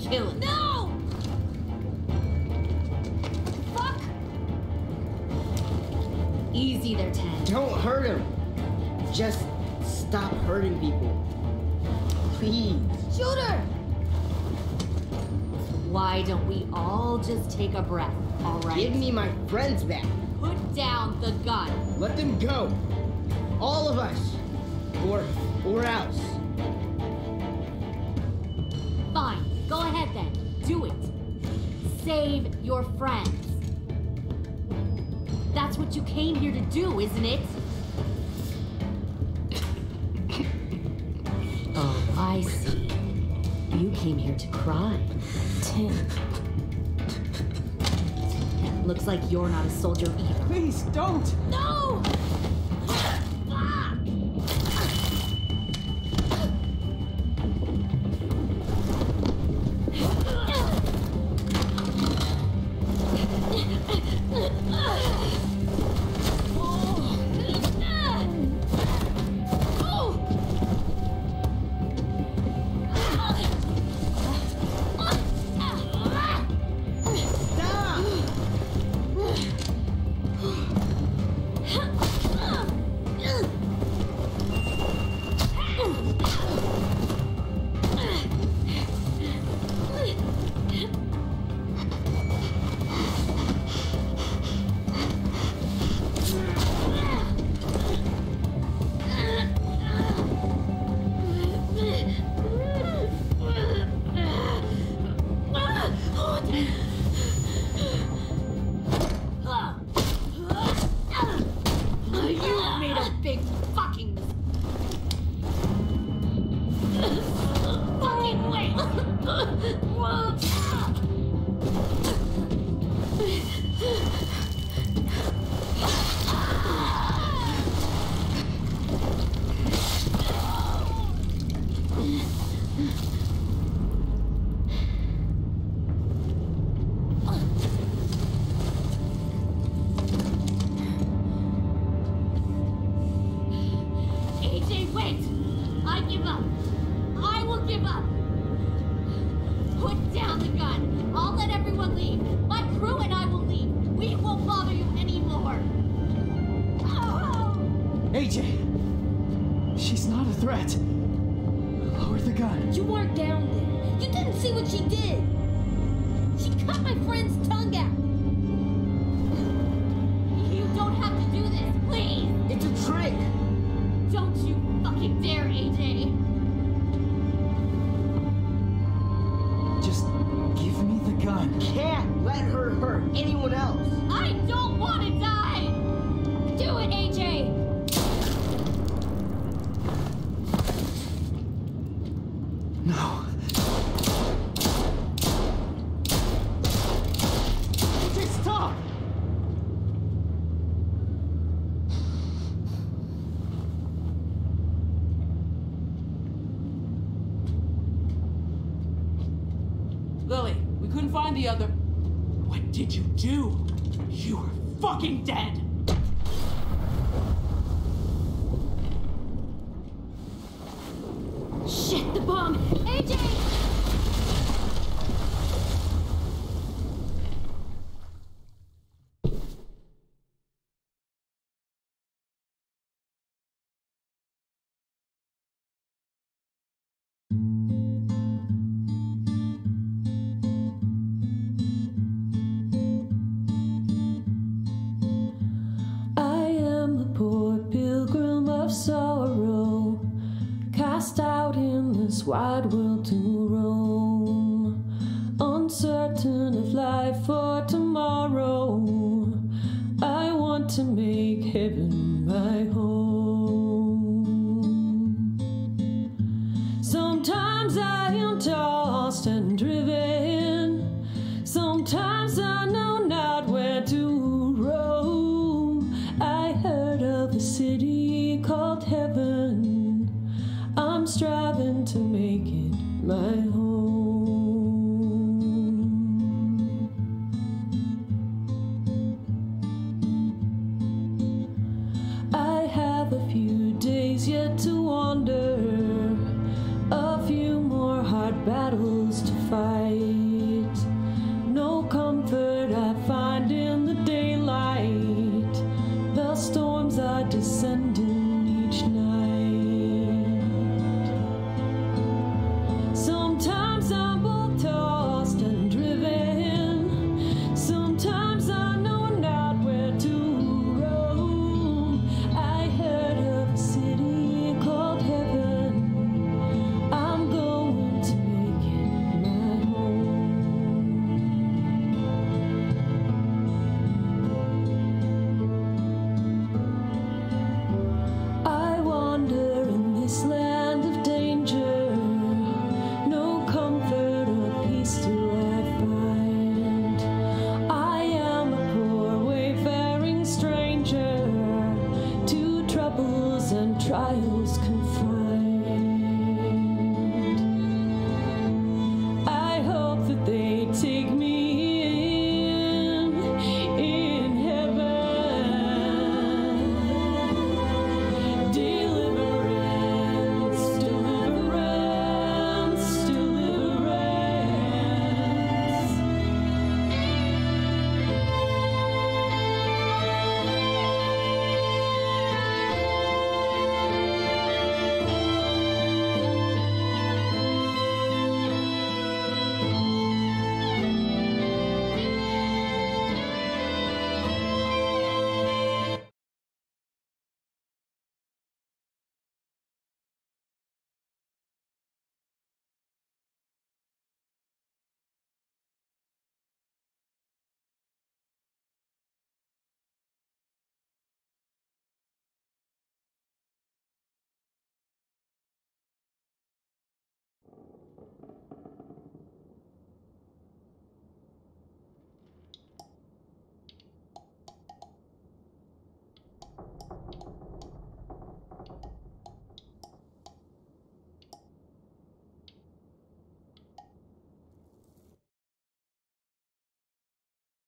Speaker 15: Kill it.
Speaker 2: No! Fuck!
Speaker 15: Easy there, Ted.
Speaker 9: Don't hurt him. Just stop hurting people. Please.
Speaker 2: Shoot her!
Speaker 15: Why don't we all just take a breath, all right?
Speaker 9: Give me my friends back.
Speaker 15: Put down the gun.
Speaker 9: Let them go. All of us. Or else.
Speaker 15: Fine. Go ahead then. Do it. Save your friends. That's what you came here to do, isn't it? Oh, I see. You came here to cry.
Speaker 3: Tim.
Speaker 15: Looks like you're not a soldier either.
Speaker 7: Please, don't!
Speaker 2: No!
Speaker 7: AJ! She's not a threat. Lower the gun.
Speaker 2: You weren't down there. You didn't see what she did. She cut my friend's tongue out.
Speaker 15: You don't have to do this, please!
Speaker 9: It's a trick!
Speaker 15: Don't you fucking dare, AJ!
Speaker 7: Just give me the gun.
Speaker 9: Can't let her hurt anyone else.
Speaker 15: I don't want to die! Do it, AJ!
Speaker 7: No. AJ, stop!
Speaker 2: the other. What did you do? You were fucking dead.
Speaker 8: Shit, the bomb! AJ!
Speaker 16: I am a poor pilgrim of sorrow, cast out in this wide world to